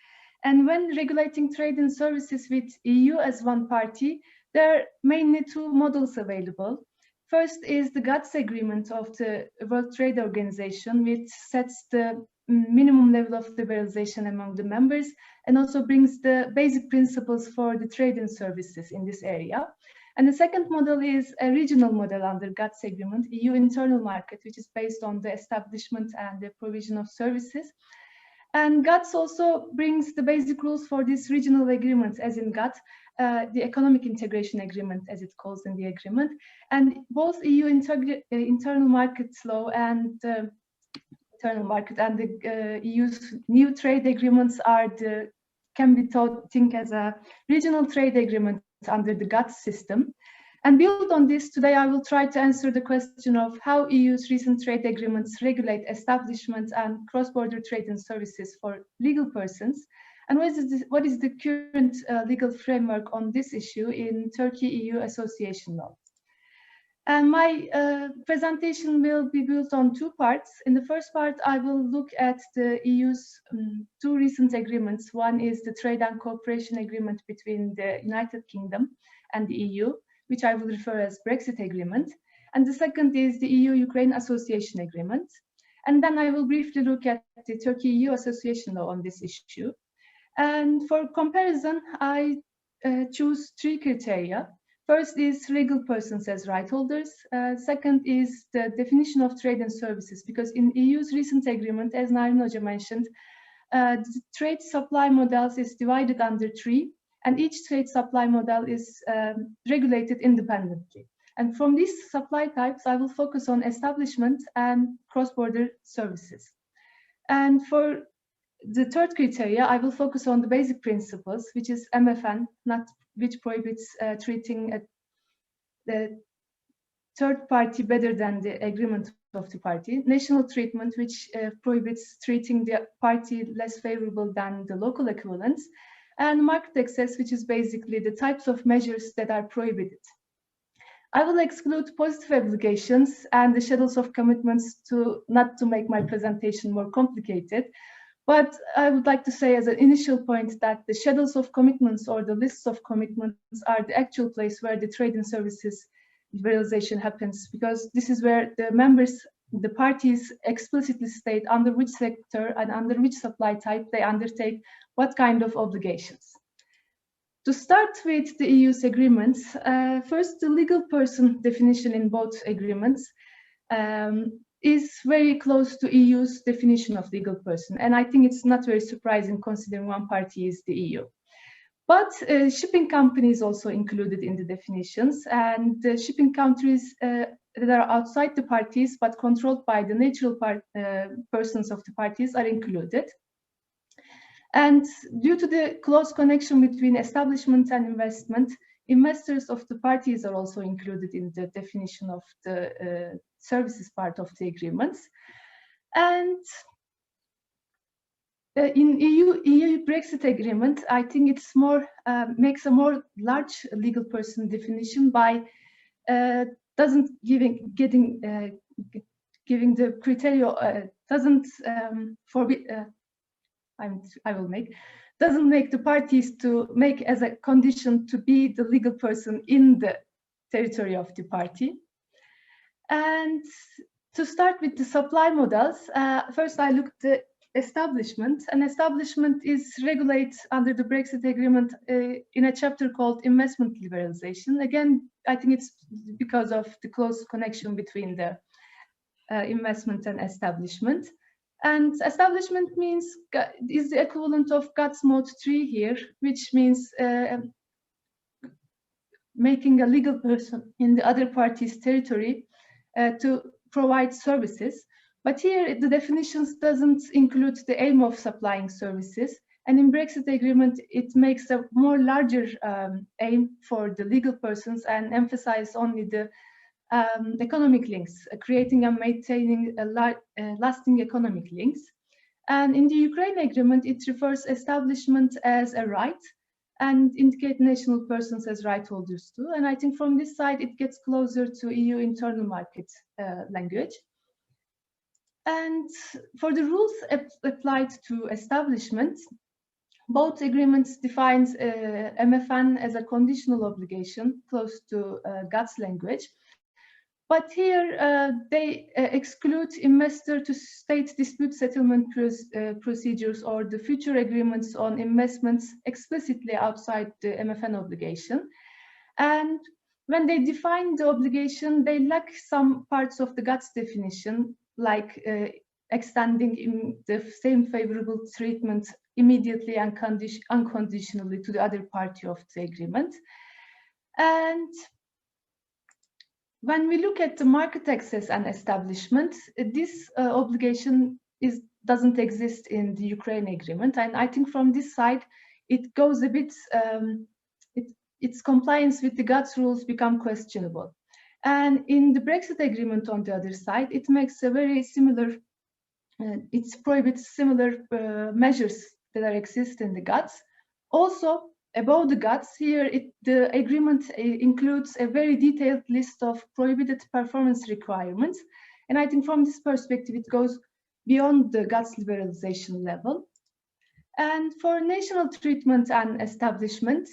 And when regulating trade and services with EU as one party, there are mainly two models available. First is the GATS agreement of the World Trade Organization, which sets the minimum level of liberalization among the members and also brings the basic principles for the trade and services in this area. And the second model is a regional model under GATS agreement, EU internal market, which is based on the establishment and the provision of services. And GATS also brings the basic rules for this regional agreement, as in GATT, the economic integration agreement, as it calls in the agreement. And both EU internal market law and internal market and the EU's new trade agreements can be think as a regional trade agreement under the GATS system. And build on this, today I will try to answer the question of how EU's recent trade agreements regulate establishment and cross-border trade and services for legal persons, and what is the current legal framework on this issue in Turkey-EU association law. And my presentation will be built on two parts. In the first part, I will look at the EU's two recent agreements. One is the Trade and Cooperation Agreement between the United Kingdom and the EU, which I will refer as Brexit Agreement. And the second is the EU-Ukraine Association Agreement. And then I will briefly look at the Turkey-EU association law on this issue. And for comparison, I choose three criteria. First is legal persons as right holders. Second is the definition of trade and services, because in EU's recent agreement, as Narin Hoca mentioned, the trade supply models is divided under three, and each trade supply model is regulated independently. And from these supply types, I will focus on establishment and cross-border services. And for the third criteria, I will focus on the basic principles, which is MFN, which prohibits treating the third party better than the agreement of the party, national treatment, which prohibits treating the party less favorable than the local equivalents, and market access, which is basically the types of measures that are prohibited. I will exclude positive obligations and the schedules of commitments not to make my presentation more complicated. But I would like to say as an initial point that the schedules of commitments or the lists of commitments are the actual place where the trade and services liberalization happens, because this is where the parties explicitly state under which sector and under which supply type they undertake what kind of obligations. To start with the EU's agreements, first the legal person definition in both agreements is very close to EU's definition of legal person. And I think it's not very surprising considering one party is the EU. But shipping companies also included in the definitions, and the shipping countries that are outside the parties but controlled by the natural persons of the parties are included. And due to the close connection between establishment and investment, investors of the parties are also included in the definition of the services part of the agreements. And in EU Brexit agreement, I think it's more makes a more large legal person definition by doesn't giving the criteria doesn't forbid. Doesn't make the parties to make as a condition to be the legal person in the territory of the party. And to start with the supply models, first I looked at the establishment. An establishment is regulated under the Brexit agreement in a chapter called investment liberalization. Again, I think it's because of the close connection between the investment and establishment. And establishment means is the equivalent of GATS Mode 3 here, which means making a legal person in the other party's territory to provide services. But here the definitions doesn't include the aim of supplying services. And in Brexit agreement, it makes a more larger aim for the legal persons and emphasize only the economic links, creating and maintaining lasting economic links. And in the Ukraine agreement, it refers establishment as a right and indicate national persons as right holders too. And I think from this side, it gets closer to EU internal market language. And for the rules applied to establishment, both agreements defines MFN as a conditional obligation close to GATS language. But here they exclude investor to state dispute settlement procedures or the future agreements on investments explicitly outside the MFN obligation. And when they define the obligation, they lack some parts of the GATS definition, like extending the same favorable treatment immediately and unconditionally to the other party of the agreement. And when we look at the market access and establishment, this obligation doesn't exist in the Ukraine agreement. And I think from this side, it goes a bit, its compliance with the GATS rules become questionable. And in the Brexit agreement on the other side, it makes a very similar, it prohibits similar measures that exist in the GATS. Also, above the GATS, here the agreement includes a very detailed list of prohibited performance requirements. And I think from this perspective, it goes beyond the GATS liberalization level. And for national treatment and establishment,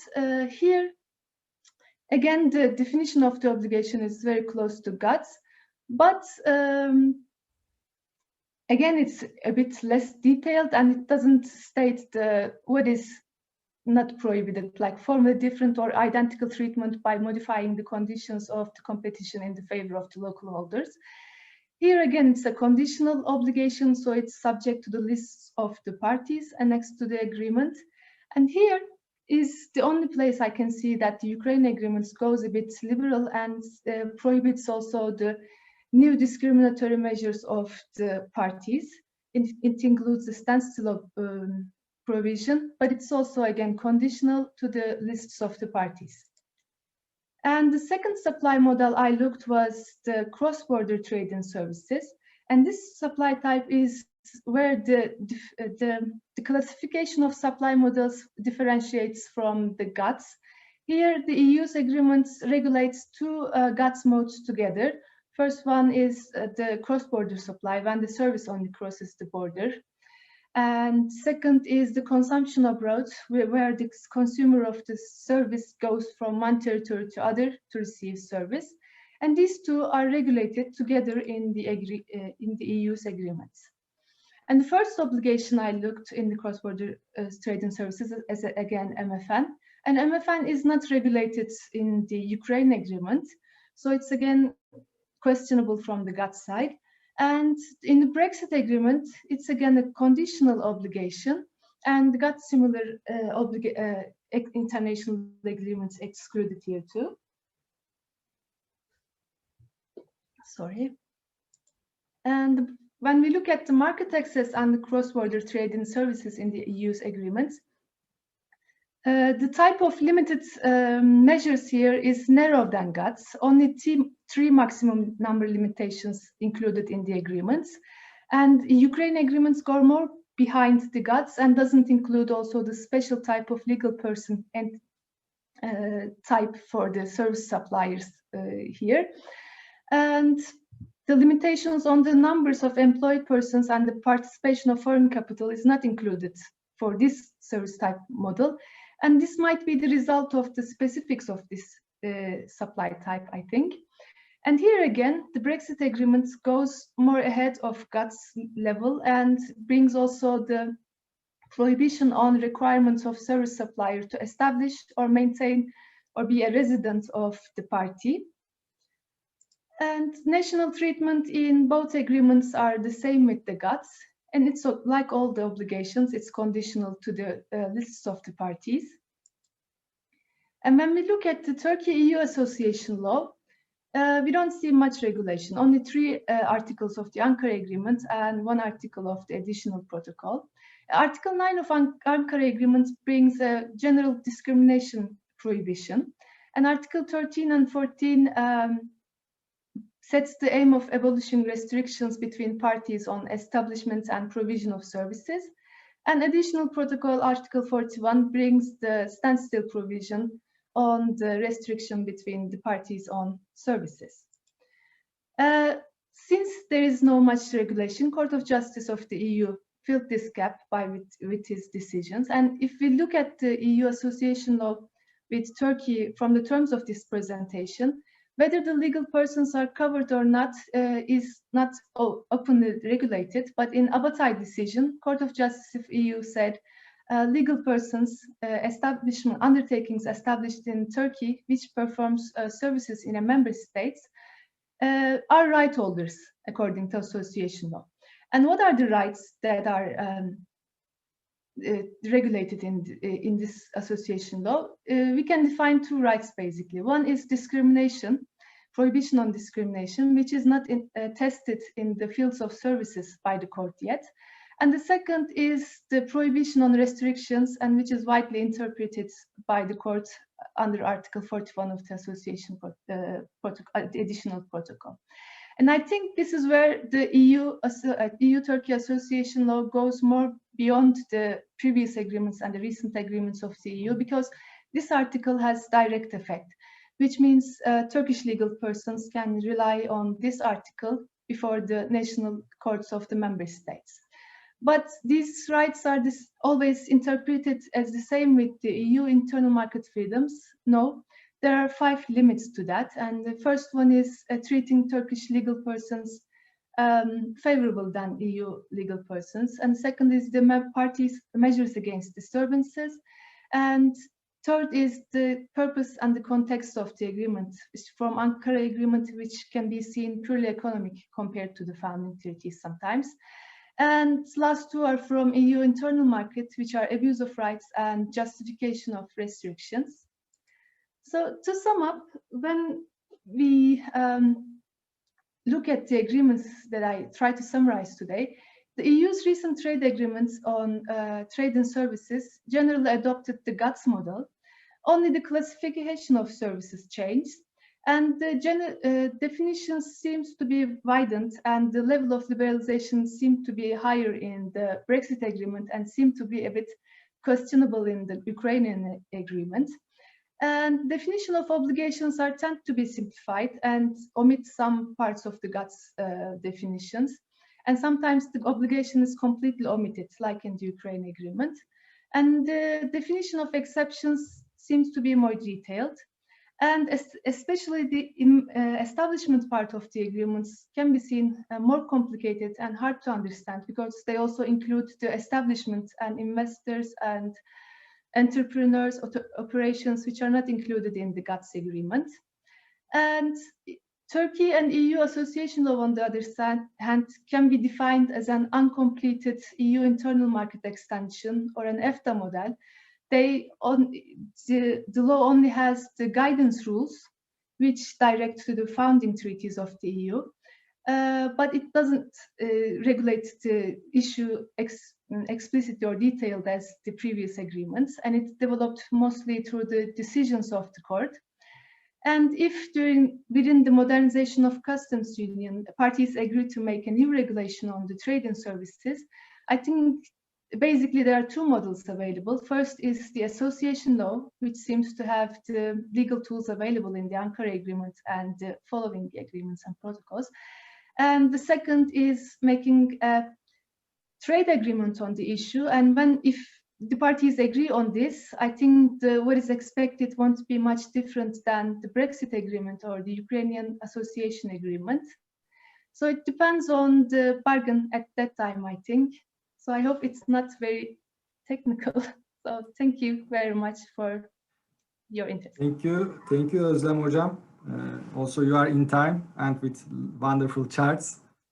here, again, the definition of the obligation is very close to GATS, but again, it's a bit less detailed and it doesn't state what is not prohibited, like formally different or identical treatment by modifying the conditions of the competition in the favor of the local holders. Here again, it's a conditional obligation, so it's subject to the lists of the parties annexed to the agreement. And here is the only place I can see that the Ukraine agreements goes a bit liberal and prohibits also the new discriminatory measures of the parties. It includes the standstill provision, but it's also again conditional to the lists of the parties. And the second supply model I looked was the cross-border trade and services. And this supply type is where the classification of supply models differentiates from the GATS. Here, the EU's agreements regulates two GATS modes together. First one is the cross-border supply, when the service only crosses the border. And second is the consumption abroad, where the consumer of the service goes from one territory to other to receive service. And these two are regulated together in the EU's agreements. And the first obligation I looked in the cross-border trade and services is again MFN. And MFN is not regulated in the Ukraine agreement. So it's again questionable from the GATS side. And in the Brexit agreement, it's again a conditional obligation, and the GATS similar international agreements excluded here too. Sorry. And when we look at the market access and the cross-border trade and services in the EU's agreements, the type of limited measures here is narrower than GATS. Only three maximum number limitations included in the agreements. And Ukraine agreements go more behind the GATS and doesn't include also the special type of legal person and type for the service suppliers here. And the limitations on the numbers of employed persons and the participation of foreign capital is not included for this service type model. And this might be the result of the specifics of this supply type, I think. And here again, the Brexit agreement goes more ahead of GATS level and brings also the prohibition on requirements of service supplier to establish or maintain or be a resident of the party. And national treatment in both agreements are the same with the GATS. And it's like all the obligations, it's conditional to the lists of the parties. And when we look at the Turkey-EU association law, we don't see much regulation, only 3 articles of the Ankara Agreement and 1 article of the additional protocol. Article 9 of Ankara Agreement brings a general discrimination prohibition, and Article 13 and 14 sets the aim of abolishing restrictions between parties on establishment and provision of services. And additional protocol Article 41 brings the standstill provision on the restriction between the parties on services. Since there is no much regulation, Court of Justice of the EU filled this gap with his decisions. And if we look at the EU association law with Turkey from the terms of this presentation, whether the legal persons are covered or not is not openly regulated, but in Abatay decision, Court of Justice of EU said legal persons, establishment undertakings established in Turkey, which performs services in a member state, are right holders according to association law. And what are the rights that are regulated in this association law? We can define 2 rights basically. One is discrimination, prohibition on discrimination, which is not tested in the fields of services by the court yet. And the second is the prohibition on restrictions, and which is widely interpreted by the court under Article 41 of the association the additional protocol. And I think this is where the EU-Turkey association law goes more beyond the previous agreements and the recent agreements of the EU, because this article has direct effect, which means Turkish legal persons can rely on this article before the national courts of the member states. But these rights are always interpreted as the same with the EU internal market freedoms. No, there are 5 limits to that. And the first one is treating Turkish legal persons favorable than EU legal persons. And second is the parties' measures against disturbances. And third is the purpose and the context of the agreement from Ankara Agreement, which can be seen purely economic compared to the founding treaties sometimes. And last 2 are from EU internal market, which are abuse of rights and justification of restrictions. So to sum up, when we look at the agreements that I try to summarize today, the EU's recent trade agreements on trade and services generally adopted the GATS model. Only the classification of services changed, and the definitions seems to be widened, and the level of liberalization seemed to be higher in the Brexit agreement and seemed to be a bit questionable in the Ukrainian agreement. And definition of obligations tend to be simplified and omit some parts of the GATS definitions. And sometimes the obligation is completely omitted, like in the Ukraine agreement. And the definition of exceptions seems to be more detailed. And especially the establishment part of the agreements can be seen more complicated and hard to understand, because they also include the establishment and investors and entrepreneurs, operations, which are not included in the GATS agreement. And Turkey and EU association law, on the other hand, can be defined as an uncompleted EU internal market extension or an EFTA model. The law only has the guidance rules, which direct to the founding treaties of the EU, but it doesn't regulate the issue explicitly or detailed as the previous agreements, and it's developed mostly through the decisions of the court. And if within the modernization of customs union, parties agree to make a new regulation on the trade and services, I think basically there are two models available. First is the association law, which seems to have the legal tools available in the Ankara agreement and following the agreements and protocols. And the second is making a trade agreement on the issue. And if the parties agree on this, I think what is expected won't be much different than the Brexit agreement or the Ukrainian association agreement. So it depends on the bargain at that time, I think. So I hope it's not very technical. So thank you very much for your interest. Thank you, Özlem Hocam. Also, you are in time and with wonderful charts.